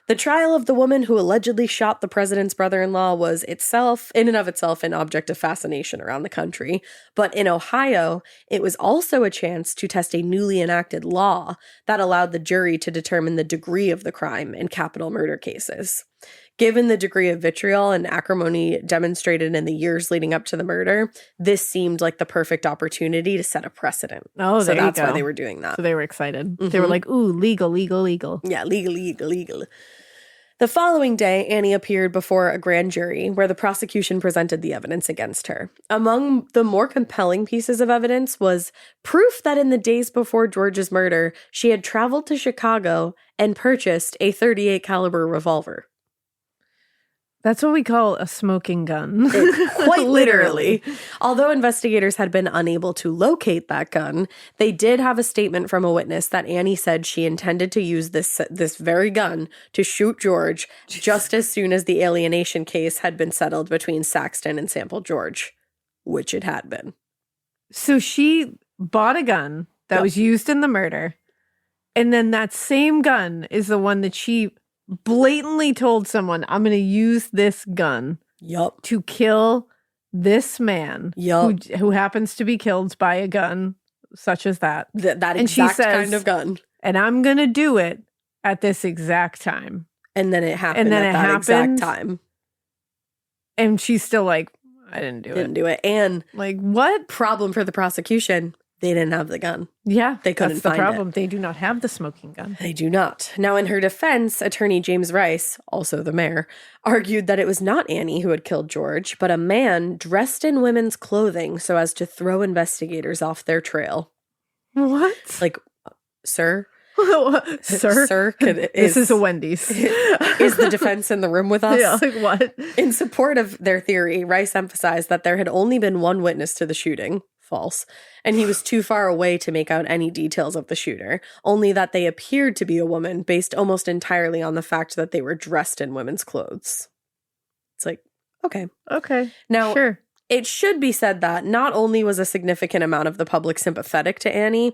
Speaker 1: The trial of the woman who allegedly shot the president's brother-in-law was in and of itself, an object of fascination around the country. But in Ohio, it was also a chance to test a newly enacted law that allowed the jury to determine the degree of the crime in capital murder cases. Given the degree of vitriol and acrimony demonstrated in the years leading up to the murder, this seemed like the perfect opportunity to set a precedent.
Speaker 2: Oh,
Speaker 1: so that's why they were doing that.
Speaker 2: So they were excited. They were like, ooh, legal, legal, legal.
Speaker 1: Yeah, legal. The following day, Annie appeared before a grand jury where the prosecution presented the evidence against her. Among the more compelling pieces of evidence was proof that in the days before George's murder, she had traveled to Chicago and purchased a .38 caliber revolver.
Speaker 2: That's what we call a smoking gun.
Speaker 1: Quite literally. Although investigators had been unable to locate that gun, they did have a statement from a witness that Annie said she intended to use this very gun to shoot George just as soon as the alienation case had been settled between Saxton and Sample George, which it had been.
Speaker 2: So she bought a gun that was used in the murder, and then that same gun is the one that she blatantly told someone, I'm going to use this gun to kill this man who happens to be killed by a gun such as that.
Speaker 1: That exact kind of gun.
Speaker 2: and I'm going to do it at this exact time.
Speaker 1: And then it happened at that exact time.
Speaker 2: And she's still like, I didn't do it.
Speaker 1: And
Speaker 2: like, what?
Speaker 1: Problem for the prosecution, they didn't have the gun.
Speaker 2: Yeah,
Speaker 1: they couldn't
Speaker 2: that's the
Speaker 1: find
Speaker 2: problem.
Speaker 1: it.
Speaker 2: They do not have the smoking gun.
Speaker 1: They do not. Now, in her defense, attorney James Rice, also the mayor, argued that it was not Annie who had killed George, but a man dressed in women's clothing so as to throw investigators off their trail.
Speaker 2: What?
Speaker 1: Like, sir?
Speaker 2: Sir?
Speaker 1: Sir,
Speaker 2: this is a Wendy's.
Speaker 1: Is the defense in the room with us?
Speaker 2: Yeah, like what?
Speaker 1: In support of their theory, Rice emphasized that there had only been one witness to the shooting. False. And he was too far away to make out any details of the shooter, only that they appeared to be a woman based almost entirely on the fact that they were dressed in women's clothes. It's like, okay.
Speaker 2: Okay.
Speaker 1: Now,
Speaker 2: sure.
Speaker 1: It should be said that not only was a significant amount of the public sympathetic to Annie,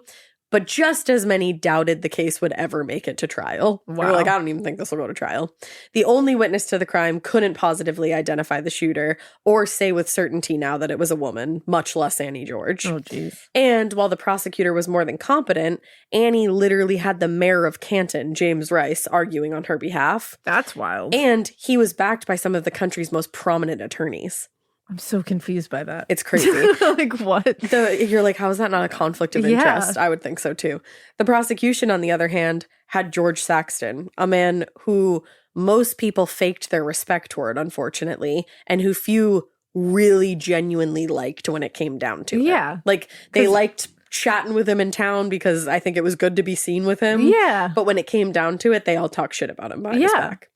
Speaker 1: but just as many doubted the case would ever make it to trial. Wow. They were like, I don't even think this will go to trial. The only witness to the crime couldn't positively identify the shooter or say with certainty now that it was a woman, much less Annie George.
Speaker 2: Oh, jeez.
Speaker 1: And while the prosecutor was more than competent, Annie literally had the mayor of Canton, James Rice, arguing on her behalf.
Speaker 2: That's wild.
Speaker 1: And he was backed by some of the country's most prominent attorneys.
Speaker 2: I'm so confused by that.
Speaker 1: It's crazy.
Speaker 2: Like, what?
Speaker 1: You're like, how is that not a conflict of interest? Yeah. I would think so, too. The prosecution, on the other hand, had George Saxton, a man who most people faked their respect toward, unfortunately, and who few really genuinely liked when it came down to it.
Speaker 2: Yeah.
Speaker 1: Like, they liked chatting with him in town because I think it was good to be seen with him.
Speaker 2: Yeah.
Speaker 1: But when it came down to it, they all talk shit about him behind his back.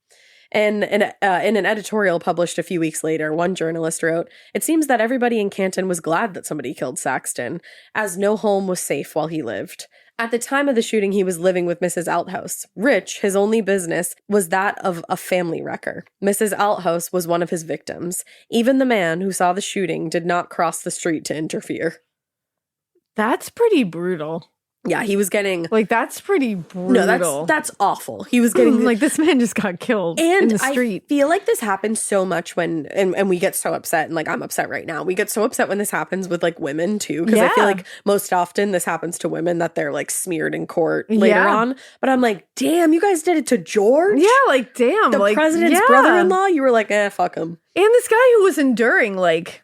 Speaker 1: And in an editorial published a few weeks later, one journalist wrote, "It seems that everybody in Canton was glad that somebody killed Saxton, as no home was safe while he lived. At the time of the shooting, he was living with Mrs. Althouse. Rich, his only business, was that of a family wrecker. Mrs. Althouse was one of his victims. Even the man who saw the shooting did not cross the street to interfere."
Speaker 2: That's pretty brutal.
Speaker 1: Yeah, he was getting...
Speaker 2: Like, that's pretty brutal.
Speaker 1: No, that's awful. He was getting...
Speaker 2: like, this man just got killed in the street.
Speaker 1: I feel like this happens so much when... And we get so upset, and, like, I'm upset right now. We get so upset when this happens with, like, women, too. Because I feel like most often this happens to women that they're, like, smeared in court later on. But I'm like, damn, you guys did it to George?
Speaker 2: Yeah, like, damn.
Speaker 1: The president's brother-in-law? You were like, fuck him.
Speaker 2: And this guy who was enduring, like,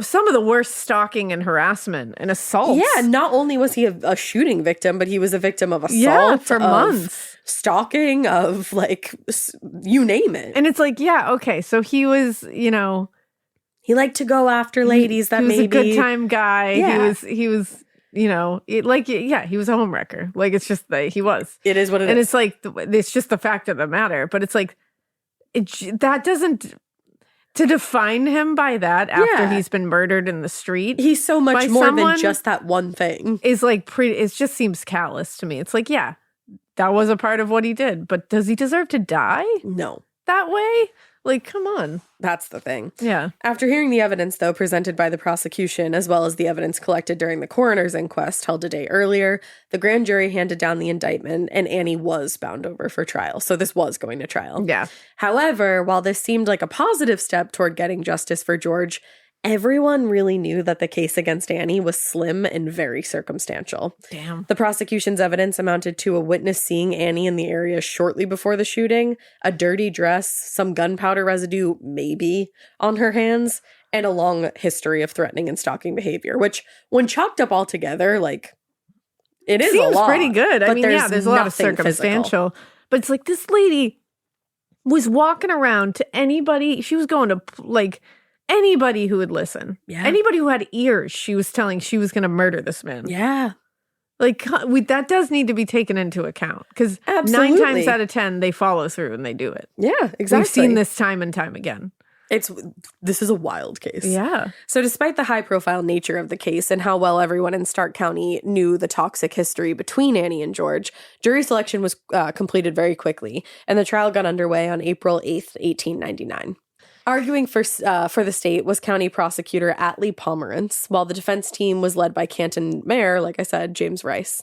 Speaker 2: some of the worst stalking and harassment and assaults.
Speaker 1: Yeah, not only was he a shooting victim, but he was a victim of assault
Speaker 2: for months.
Speaker 1: Stalking, of, like, you name it.
Speaker 2: And it's like, yeah, okay, so he was, you know...
Speaker 1: He liked to go after ladies that maybe...
Speaker 2: He was a good time guy.
Speaker 1: Yeah.
Speaker 2: He was, you know, he was a homewrecker. Like, it's just that he was.
Speaker 1: It is what it is.
Speaker 2: And it's like, it's just the fact of the matter. But it's like, that doesn't... To define him by that after he's been murdered in the street.
Speaker 1: He's so much more than just that one thing.
Speaker 2: Is like it just seems callous to me. It's like, yeah, that was a part of what he did. But does he deserve to die?
Speaker 1: No.
Speaker 2: That way? Like, come on.
Speaker 1: That's the thing.
Speaker 2: Yeah.
Speaker 1: After hearing the evidence, though, presented by the prosecution, as well as the evidence collected during the coroner's inquest held a day earlier, the grand jury handed down the indictment, and Annie was bound over for trial. So this was going to trial.
Speaker 2: Yeah.
Speaker 1: However, while this seemed like a positive step toward getting justice for George, everyone really knew that the case against Annie was slim and very circumstantial.
Speaker 2: Damn.
Speaker 1: The prosecution's evidence amounted to a witness seeing Annie in the area shortly before the shooting, a dirty dress, some gunpowder residue, maybe, on her hands, and a long history of threatening and stalking behavior, which, when chalked up all together, like, it is
Speaker 2: Seems
Speaker 1: a lot.
Speaker 2: pretty good. I mean, there's a lot of
Speaker 1: circumstantial.
Speaker 2: circumstantial. But it's like, this lady was walking around to anybody. She was going to, like... Anybody who would listen.
Speaker 1: Yeah.
Speaker 2: Anybody who had ears, she was telling she was going to murder this man.
Speaker 1: Yeah.
Speaker 2: Like, that does need to be taken into account. Because 9 times out of 10, they follow through and they do it.
Speaker 1: Yeah, exactly.
Speaker 2: We've seen this time and time again.
Speaker 1: This is a wild case.
Speaker 2: Yeah.
Speaker 1: So despite the high-profile nature of the case and how well everyone in Stark County knew the toxic history between Annie and George, jury selection was completed very quickly, and the trial got underway on April 8th, 1899. Arguing for the state was County Prosecutor Atlee Pomerantz, while the defense team was led by Canton Mayor, like I said, James Rice.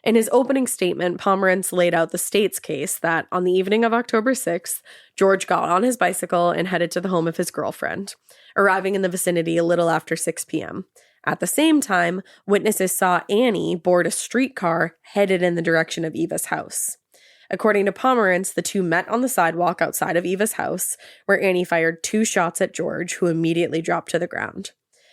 Speaker 1: In his opening statement, Pomerantz laid out the state's case that on the evening of October 6th, George got on his bicycle and headed to the home of his girlfriend, arriving in the vicinity a little after 6 p.m. At the same time, witnesses saw Annie board a streetcar headed in the direction of Eva's house. According to Pomerantz, the two met on the sidewalk outside of Eva's house, where Annie fired 2 shots at George, who immediately dropped to the ground.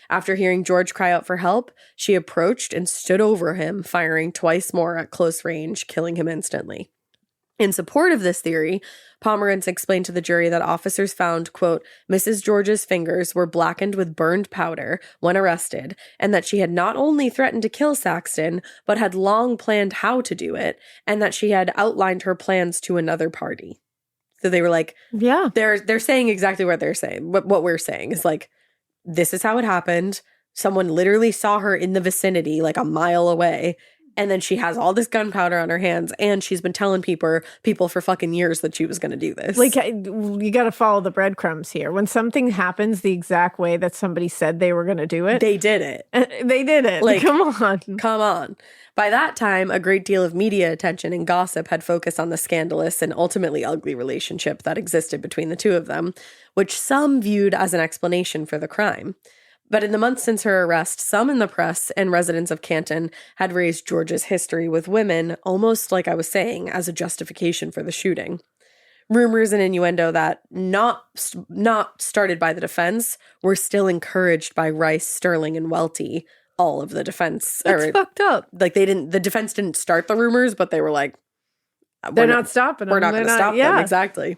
Speaker 1: After hearing George cry out for help, she approached and stood over him, firing twice more at close range, killing him instantly. In support of this theory, Pomerantz explained to the jury that officers found, quote, Mrs. George's fingers were blackened with burned powder when arrested, and that she had not only threatened to kill Saxton, but had long planned how to do it, and that she had outlined her plans to another party. So they were like,
Speaker 2: Yeah.
Speaker 1: they're saying exactly what they're saying. What we're saying is like, this is how it happened. Someone literally saw her in the vicinity, like a mile away. And then she has all this gunpowder on her hands, and she's been telling people for fucking years that she was going to do this.
Speaker 2: Like, you got to follow the breadcrumbs here. When something happens the exact way that somebody said they were going to do it,
Speaker 1: they did it.
Speaker 2: They did it.
Speaker 1: Like,
Speaker 2: come on.
Speaker 1: By that time, a great deal of media attention and gossip had focused on the scandalous and ultimately ugly relationship that existed between the two of them, which some viewed as an explanation for the crime. But in the months since her arrest, some in the press and residents of Canton had raised George's history with women, almost like I was saying, as a justification for the shooting. Rumors and innuendo that, not started by the defense, were still encouraged by Rice, Sterling, and Welty, all of the defense.
Speaker 2: It's fucked up.
Speaker 1: Like, the defense didn't start the rumors, but they were like,
Speaker 2: they're not stopping them.
Speaker 1: We're not going to stop them. Exactly.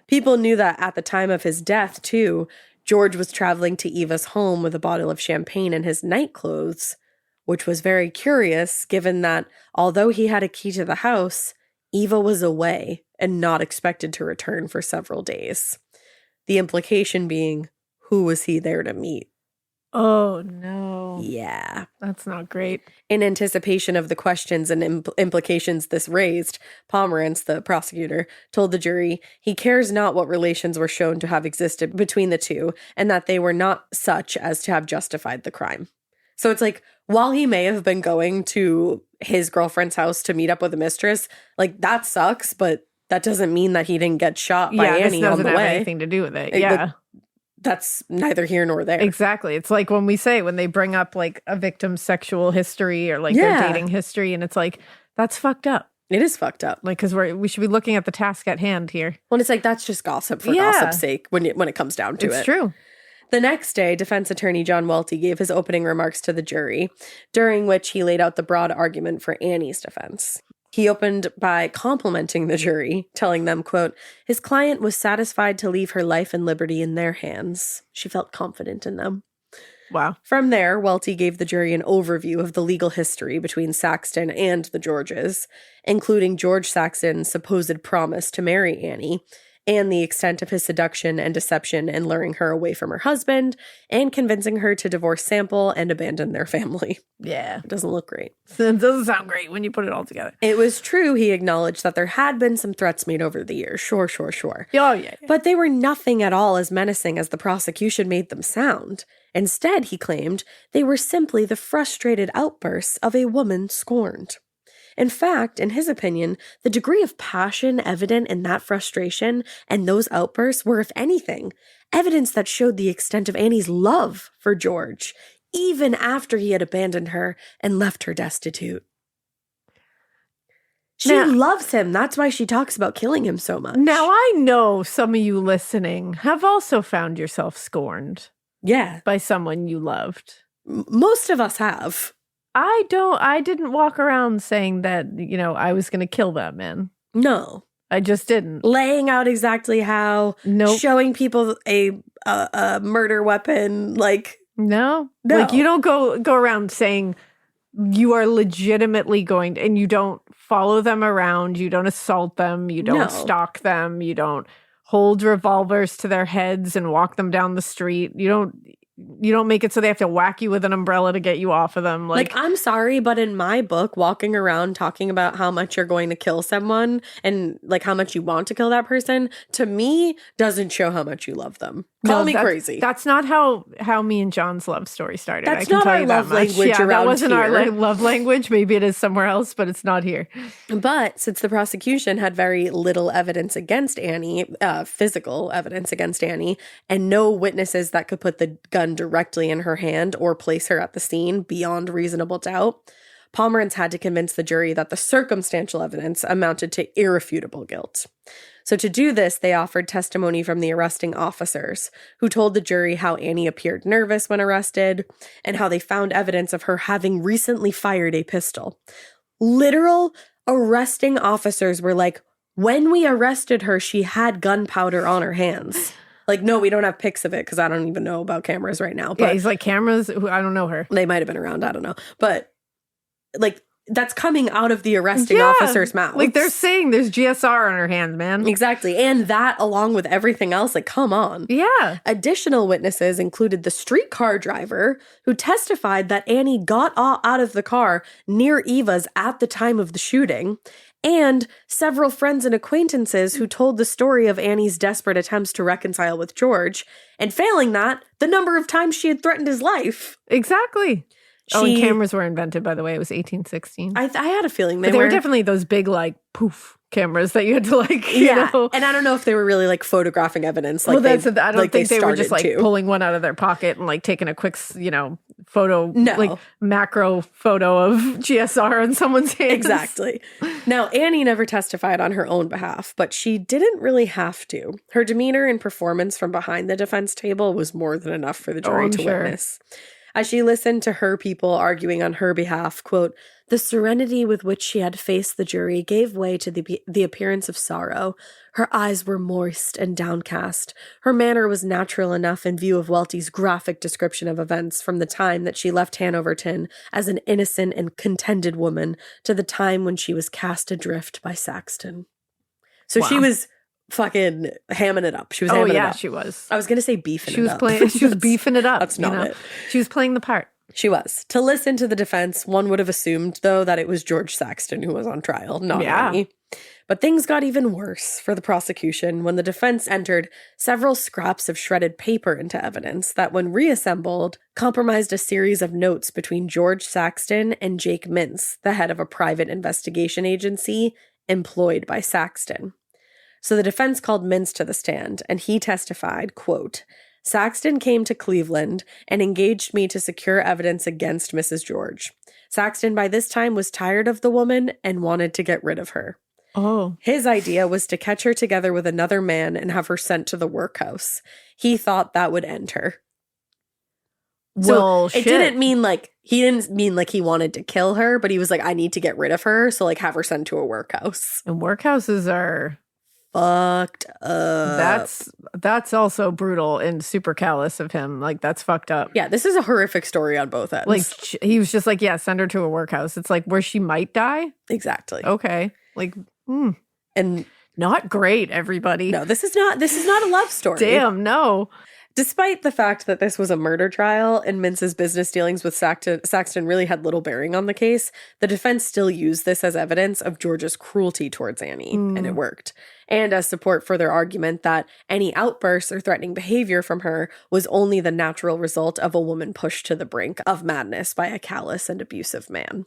Speaker 1: People knew that at the time of his death, too, George was traveling to Eva's home with a bottle of champagne in his night clothes, which was very curious given that although he had a key to the house, Eva was away and not expected to return for several days. The implication being, who was he there to meet?
Speaker 2: Oh, no.
Speaker 1: Yeah.
Speaker 2: That's not great.
Speaker 1: In anticipation of the questions and implications this raised, Pomerantz, the prosecutor, told the jury he cares not what relations were shown to have existed between the two, and that they were not such as to have justified the crime. So it's like, while he may have been going to his girlfriend's house to meet up with a mistress, like, that sucks, but that doesn't mean that he didn't get shot by Annie on the way.
Speaker 2: Yeah, this doesn't have anything to do with it. Yeah.
Speaker 1: That's neither here nor there.
Speaker 2: Exactly. It's like when they bring up like a victim's sexual history or like their dating history, and it's like, that's fucked up.
Speaker 1: It is fucked up.
Speaker 2: Like, because we should be looking at the task at hand here.
Speaker 1: Well, it's like, that's just gossip for gossip's sake when it comes down to it.
Speaker 2: It's true.
Speaker 1: The next day, defense attorney John Welty gave his opening remarks to the jury, during which he laid out the broad argument for Annie's defense. He opened by complimenting the jury, telling them, quote, his client was satisfied to leave her life and liberty in their hands. She felt confident in them.
Speaker 2: Wow.
Speaker 1: From there, Welty gave the jury an overview of the legal history between Saxton and the Georges, including George Saxton's supposed promise to marry Annie, and the extent of his seduction and deception in luring her away from her husband and convincing her to divorce Sample and abandon their family.
Speaker 2: Yeah.
Speaker 1: It doesn't look great.
Speaker 2: It doesn't sound great when you put it all together.
Speaker 1: It was true, he acknowledged, that there had been some threats made over the years. Sure.
Speaker 2: Oh, yeah.
Speaker 1: But they were nothing at all as menacing as the prosecution made them sound. Instead, he claimed, they were simply the frustrated outbursts of a woman scorned. In fact, in his opinion, the degree of passion evident in that frustration and those outbursts were, if anything, evidence that showed the extent of Annie's love for George, even after he had abandoned her and left her destitute. She loves him. That's why she talks about killing him so much.
Speaker 2: Now, I know some of you listening have also found yourself scorned.
Speaker 1: Yeah.
Speaker 2: By someone you loved.
Speaker 1: Most of us have.
Speaker 2: I didn't walk around saying that, I was going to kill that man.
Speaker 1: No.
Speaker 2: I just didn't.
Speaker 1: Laying out exactly how.
Speaker 2: Nope.
Speaker 1: Showing people a murder weapon. Like.
Speaker 2: No.
Speaker 1: No.
Speaker 2: Like, you don't go around saying you are legitimately going to, and you don't follow them around. You don't assault them. You don't stalk them. You don't hold revolvers to their heads and walk them down the street. You don't make it so they have to whack you with an umbrella to get you off of them. Like,
Speaker 1: I'm sorry, but in my book, walking around talking about how much you're going to kill someone and like how much you want to kill that person, to me, doesn't show how much you love them. Call me crazy.
Speaker 2: That's not how me and John's love story started.
Speaker 1: That's
Speaker 2: I can
Speaker 1: not
Speaker 2: tell
Speaker 1: our
Speaker 2: you
Speaker 1: love
Speaker 2: that much.
Speaker 1: language
Speaker 2: Yeah,
Speaker 1: around
Speaker 2: that wasn't
Speaker 1: here.
Speaker 2: our love language. Maybe it is somewhere else, but it's not here.
Speaker 1: But since the prosecution had very little evidence against Annie, physical evidence against Annie, and no witnesses that could put the gun directly in her hand or place her at the scene beyond reasonable doubt, Pomerantz had to convince the jury that the circumstantial evidence amounted to irrefutable guilt. So to do this, they offered testimony from the arresting officers, who told the jury how Annie appeared nervous when arrested, and how they found evidence of her having recently fired a pistol. Literal arresting officers were like, when we arrested her, she had gunpowder on her hands. Like, no, we don't have pics of it because I don't even know about cameras right now. But
Speaker 2: yeah, he's like, cameras? I don't know her.
Speaker 1: They might have been around. I don't know. But, like, that's coming out of the arresting officer's mouth.
Speaker 2: Like, they're saying there's GSR on her hands, man.
Speaker 1: Exactly. And that, along with everything else, like, come on.
Speaker 2: Yeah.
Speaker 1: Additional witnesses included the streetcar driver, who testified that Annie got out of the car near Eva's at the time of the shooting, and several friends and acquaintances who told the story of Annie's desperate attempts to reconcile with George, and failing that, the number of times she had threatened his life.
Speaker 2: Exactly. And cameras were invented, by the way. It was 1816.
Speaker 1: I had a feeling
Speaker 2: they were definitely those big, like, poof cameras that you had to, like, you know.
Speaker 1: And I don't know if they were really, like, photographing evidence. Like,
Speaker 2: I don't think they were just, like,
Speaker 1: to.
Speaker 2: pulling one out of their pocket and, like, taking a quick, photo,
Speaker 1: no.
Speaker 2: like, macro photo of GSR on someone's hands.
Speaker 1: Exactly. Now, Annie never testified on her own behalf, but she didn't really have to. Her demeanor and performance from behind the defense table was more than enough for the jury to witness. As she listened to her people arguing on her behalf, quote, the serenity with which she had faced the jury gave way to the appearance of sorrow. Her eyes were moist and downcast. Her manner was natural enough in view of Welty's graphic description of events from the time that she left Hanoverton as an innocent and contented woman to the time when she was cast adrift by Saxton. So she was fucking hamming it up. She was hamming it up.
Speaker 2: She was.
Speaker 1: I was going to say beefing it up.
Speaker 2: She was beefing it up.
Speaker 1: That's not it.
Speaker 2: She was playing the part.
Speaker 1: She was. To listen to the defense, one would have assumed, though, that it was George Saxton who was on trial, not Annie. But things got even worse for the prosecution when the defense entered several scraps of shredded paper into evidence that, when reassembled, compromised a series of notes between George Saxton and Jake Mintz, the head of a private investigation agency employed by Saxton. So the defense called Mintz to the stand, and he testified, quote, Saxton came to Cleveland and engaged me to secure evidence against Mrs. George. Saxton by this time was tired of the woman and wanted to get rid of her.
Speaker 2: Oh.
Speaker 1: His idea was to catch her together with another man and have her sent to the workhouse. He thought that would end her.
Speaker 2: Well,
Speaker 1: so it didn't mean like he wanted to kill her, but he was like, I need to get rid of her, so like have her sent to a workhouse.
Speaker 2: And workhouses are
Speaker 1: fucked up.
Speaker 2: That's also brutal and super callous of him. Like, that's fucked up.
Speaker 1: Yeah, this is a horrific story on both ends.
Speaker 2: Like, he was just like, yeah, send her to a workhouse. It's like where she might die.
Speaker 1: Exactly.
Speaker 2: Okay. Like,
Speaker 1: and
Speaker 2: not great, everybody.
Speaker 1: No, this is not a love story.
Speaker 2: Damn, no.
Speaker 1: Despite the fact that this was a murder trial and Mintz's business dealings with Saxton really had little bearing on the case, the defense still used this as evidence of George's cruelty towards Annie, and it worked. And as support for their argument that any outbursts or threatening behavior from her was only the natural result of a woman pushed to the brink of madness by a callous and abusive man.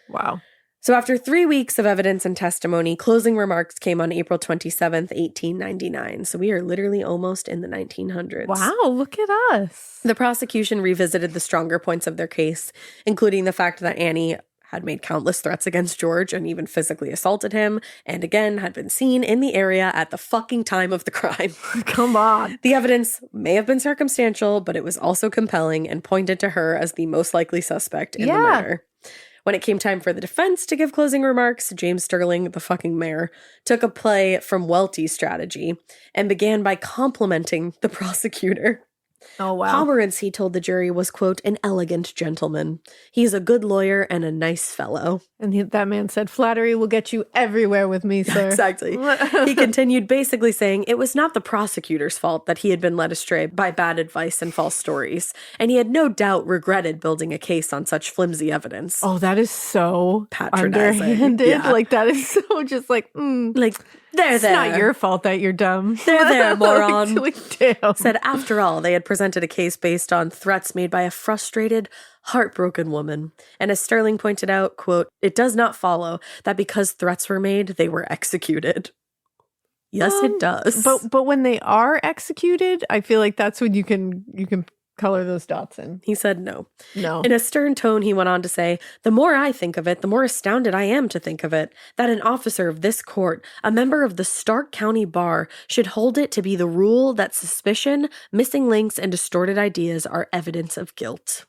Speaker 2: Wow.
Speaker 1: So after 3 weeks of evidence and testimony, closing remarks came on April 27th, 1899. So we are literally almost in the 1900s.
Speaker 2: Wow, look at us.
Speaker 1: The prosecution revisited the stronger points of their case, including the fact that Annie had made countless threats against George and even physically assaulted him, and again had been seen in the area at the fucking time of the crime.
Speaker 2: Come on.
Speaker 1: The evidence may have been circumstantial, but it was also compelling and pointed to her as the most likely suspect in the murder. When it came time for the defense to give closing remarks, James Sterling, the fucking mayor, took a play from Welty's strategy and began by complimenting the prosecutor.
Speaker 2: Oh, wow.
Speaker 1: Pomerantz, he told the jury, was, quote, an elegant gentleman. He's a good lawyer and a nice fellow.
Speaker 2: And that man said, flattery will get you everywhere with me, sir.
Speaker 1: Exactly. He continued basically saying it was not the prosecutor's fault that he had been led astray by bad advice and false stories, and he had no doubt regretted building a case on such flimsy evidence.
Speaker 2: Oh, that is so
Speaker 1: patronizing.
Speaker 2: Underhanded. Yeah. Like, that is so just like,
Speaker 1: Like, There,
Speaker 2: It's not your fault that you're dumb.
Speaker 1: There, moron.
Speaker 2: Damn.
Speaker 1: Said after all, they had presented a case based on threats made by a frustrated, heartbroken woman. And as Sterling pointed out, quote, it does not follow that because threats were made, they were executed. Yes, it does.
Speaker 2: But when they are executed, I feel like that's when you can color those dots in.
Speaker 1: He said no.
Speaker 2: No.
Speaker 1: In a stern tone, he went on to say, the more I think of it, the more astounded I am to think of it, that an officer of this court, a member of the Stark County Bar, should hold it to be the rule that suspicion, missing links, and distorted ideas are evidence of guilt.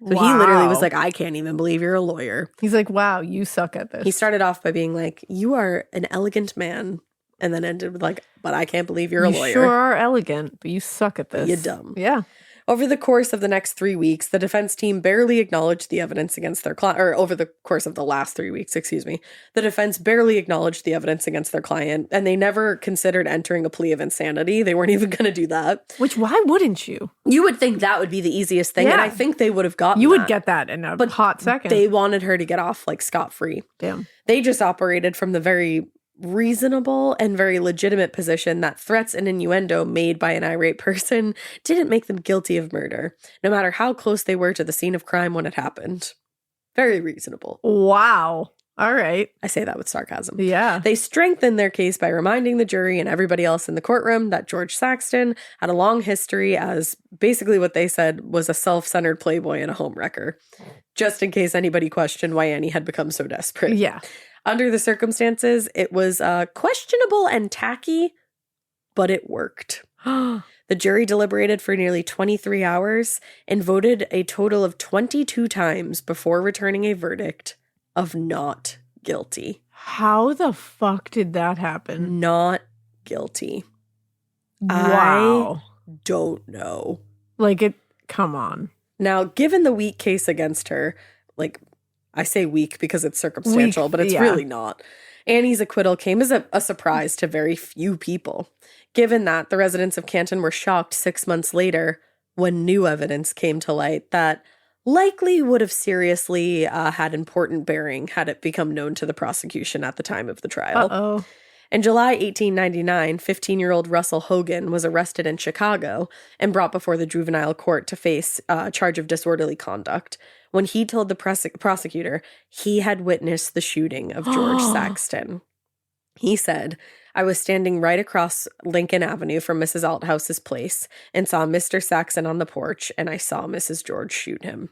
Speaker 1: So he literally was like, I can't even believe you're a lawyer.
Speaker 2: He's like, wow, you suck at this.
Speaker 1: He started off by being like, you are an elegant man, and then ended with like, but I can't believe you're a lawyer.
Speaker 2: You sure are elegant, but you suck at this.
Speaker 1: You're dumb.
Speaker 2: Yeah.
Speaker 1: Over the course of the next 3 weeks, the defense team barely acknowledged the evidence against their client, or over the course of the last 3 weeks, the defense barely acknowledged the evidence against their client, and they never considered entering a plea of insanity. They weren't even going to do that.
Speaker 2: Which, why wouldn't you?
Speaker 1: You would think that would be the easiest thing, and I think they would have gotten
Speaker 2: You would
Speaker 1: that.
Speaker 2: get that in a hot second.
Speaker 1: They wanted her to get off, like, scot-free.
Speaker 2: Damn.
Speaker 1: They just operated from the very reasonable and very legitimate position that threats and innuendo made by an irate person didn't make them guilty of murder, no matter how close they were to the scene of crime when it happened. Very reasonable.
Speaker 2: Wow. All right.
Speaker 1: I say that with sarcasm.
Speaker 2: Yeah.
Speaker 1: They strengthened their case by reminding the jury and everybody else in the courtroom that George Saxton had a long history as basically what they said was a self-centered playboy and a homewrecker, just in case anybody questioned why Annie had become so desperate.
Speaker 2: Yeah.
Speaker 1: Under the circumstances, it was questionable and tacky, but it worked. The jury deliberated for nearly 23 hours and voted a total of 22 times before returning a verdict of not guilty.
Speaker 2: How the fuck did that happen?
Speaker 1: Not guilty.
Speaker 2: Wow.
Speaker 1: I don't know.
Speaker 2: Come on.
Speaker 1: Now, given the weak case against her, like, I say weak because it's circumstantial, but it's really not. Annie's acquittal came as a surprise to very few people. Given that, the residents of Canton were shocked 6 months later when new evidence came to light that likely would have seriously had important bearing had it become known to the prosecution at the time of the trial.
Speaker 2: Uh-oh.
Speaker 1: In July 1899, 15-year-old Russell Hogan was arrested in Chicago and brought before the juvenile court to face a charge of disorderly conduct. When he told the prosecutor he had witnessed the shooting of George Saxton. He said, I was standing right across Lincoln Avenue from Mrs. Althouse's place and saw Mr. Saxton on the porch, and I saw Mrs. George shoot him.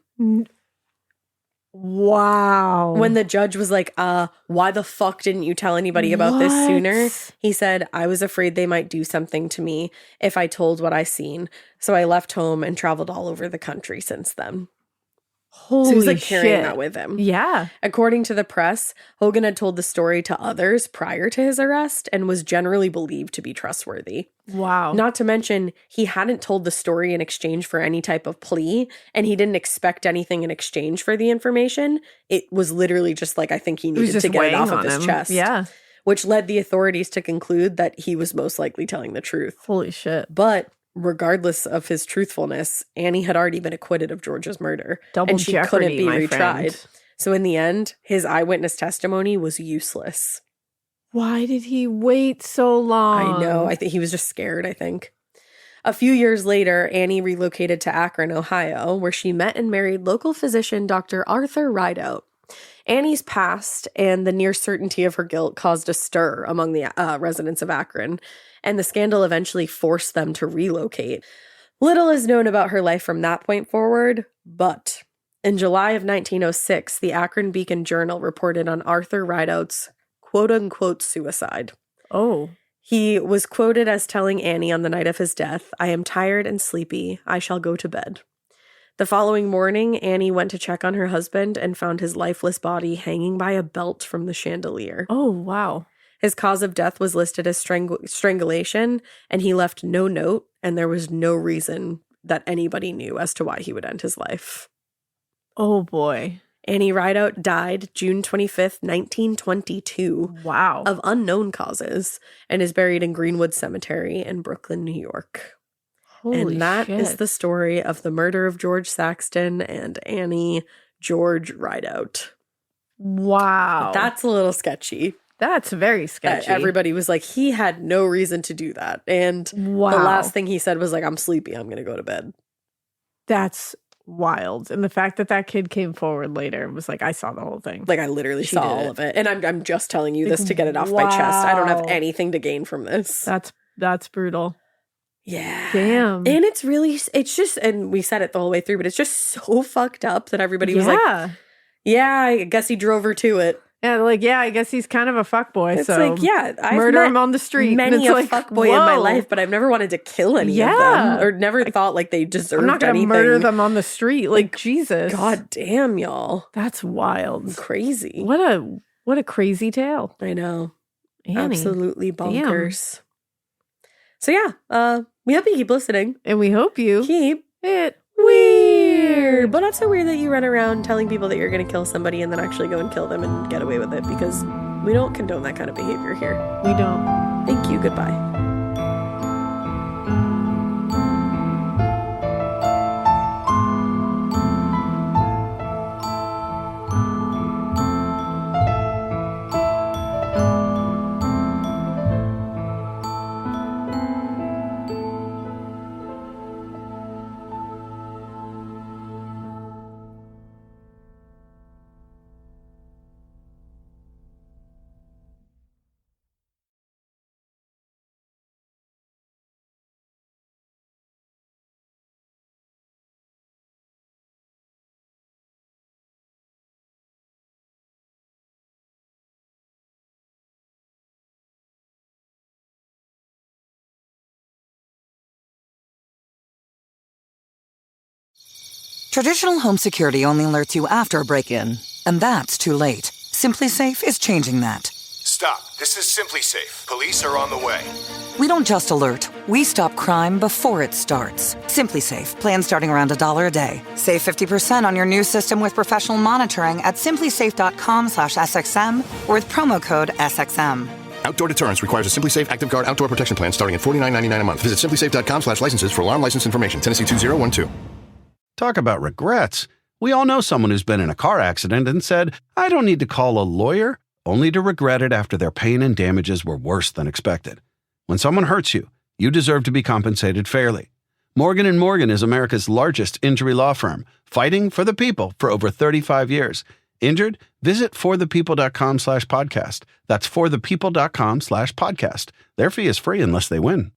Speaker 2: Wow.
Speaker 1: When the judge was like, why the fuck didn't you tell anybody about this sooner? He said, I was afraid they might do something to me if I told what I seen. So I left home and traveled all over the country since then.
Speaker 2: Holy
Speaker 1: so he was like carrying
Speaker 2: shit.
Speaker 1: that with him.
Speaker 2: Yeah.
Speaker 1: According to the press, Hogan had told the story to others prior to his arrest and was generally believed to be trustworthy.
Speaker 2: Wow.
Speaker 1: Not to mention, he hadn't told the story in exchange for any type of plea, and he didn't expect anything in exchange for the information. It was literally just like, I think he needed to get it off of his chest.
Speaker 2: Yeah.
Speaker 1: Which led the authorities to conclude that he was most likely telling the truth.
Speaker 2: Holy shit.
Speaker 1: But regardless of his truthfulness, Annie had already been acquitted of George's murder.
Speaker 2: Double
Speaker 1: and she
Speaker 2: jeopardy,
Speaker 1: couldn't be
Speaker 2: my
Speaker 1: retried.
Speaker 2: friend.
Speaker 1: So in the end, his eyewitness testimony was useless.
Speaker 2: Why did he wait so long?
Speaker 1: I know. I think he was just scared, I think. A few years later, Annie relocated to Akron, Ohio, where she met and married local physician Dr. Arthur Rideout. Annie's past and the near certainty of her guilt caused a stir among the residents of Akron, and the scandal eventually forced them to relocate. Little is known about her life from that point forward, but in July of 1906, the Akron Beacon Journal reported on Arthur Rideout's quote-unquote suicide.
Speaker 2: Oh.
Speaker 1: He was quoted as telling Annie on the night of his death, I am tired and sleepy. I shall go to bed. The following morning, Annie went to check on her husband and found his lifeless body hanging by a belt from the chandelier.
Speaker 2: Oh, wow.
Speaker 1: His cause of death was listed as strangulation, and he left no note, and there was no reason that anybody knew as to why he would end his life.
Speaker 2: Oh, boy.
Speaker 1: Annie Rideout died June 25th, 1922.
Speaker 2: Wow.
Speaker 1: Of unknown causes, and is buried in Greenwood Cemetery in Brooklyn, New York.
Speaker 2: Holy
Speaker 1: and that
Speaker 2: shit.
Speaker 1: is the story of the murder of George Saxton and Annie George Rideout.
Speaker 2: Wow.
Speaker 1: That's a little sketchy.
Speaker 2: That's very sketchy.
Speaker 1: Everybody was like, he had no reason to do that. And the last thing he said was like, I'm sleepy. I'm going to go to bed.
Speaker 2: That's wild. And the fact that that kid came forward later and was like, I saw the whole thing.
Speaker 1: Like, I literally saw all of it. And I'm just telling you this to get it off my chest. I don't have anything to gain from this.
Speaker 2: That's brutal.
Speaker 1: Yeah.
Speaker 2: Damn.
Speaker 1: And it's just, and we said it the whole way through, but it's just so fucked up that everybody was like, yeah, I guess he drove her to it.
Speaker 2: Yeah, like, yeah, I guess he's kind of a fuckboy.
Speaker 1: It's
Speaker 2: so
Speaker 1: like, yeah, I've
Speaker 2: murder him on the street.
Speaker 1: Many a fuckboy in my life, but I've never wanted to kill any of them, or never thought like they deserved anything.
Speaker 2: I'm not gonna murder them on the street, like Jesus.
Speaker 1: God damn, y'all,
Speaker 2: that's wild,
Speaker 1: crazy.
Speaker 2: What a crazy tale.
Speaker 1: I know,
Speaker 2: Annie.
Speaker 1: Absolutely bonkers. Damn. So yeah, we hope you keep listening,
Speaker 2: and we hope you
Speaker 1: keep
Speaker 2: it
Speaker 1: weird, but not so weird that you run around telling people that you're going to kill somebody and then actually go and kill them and get away with it, because we don't condone that kind of behavior here.
Speaker 2: We don't.
Speaker 1: Thank you. Goodbye.
Speaker 4: Traditional home security only alerts you after a break-in, and that's too late. Simply Safe is changing that.
Speaker 5: Stop. This is Simply Safe. Police are on the way.
Speaker 4: We don't just alert, we stop crime before it starts. Simply Safe, plans starting around $1 a day. Save 50% on your new system with professional monitoring at simplysafe.com/SXM or with promo code SXM.
Speaker 6: Outdoor deterrence requires a Simply Safe Active Guard outdoor protection plan starting at $49.99 a month. Visit simplysafe.com/licenses for alarm license information. Tennessee 2012.
Speaker 7: Talk about regrets. We all know someone who's been in a car accident and said, I don't need to call a lawyer, only to regret it after their pain and damages were worse than expected. When someone hurts you, you deserve to be compensated fairly. Morgan & Morgan is America's largest injury law firm, fighting for the people for over 35 years. Injured? Visit forthepeople.com/podcast. That's forthepeople.com/podcast. Their fee is free unless they win.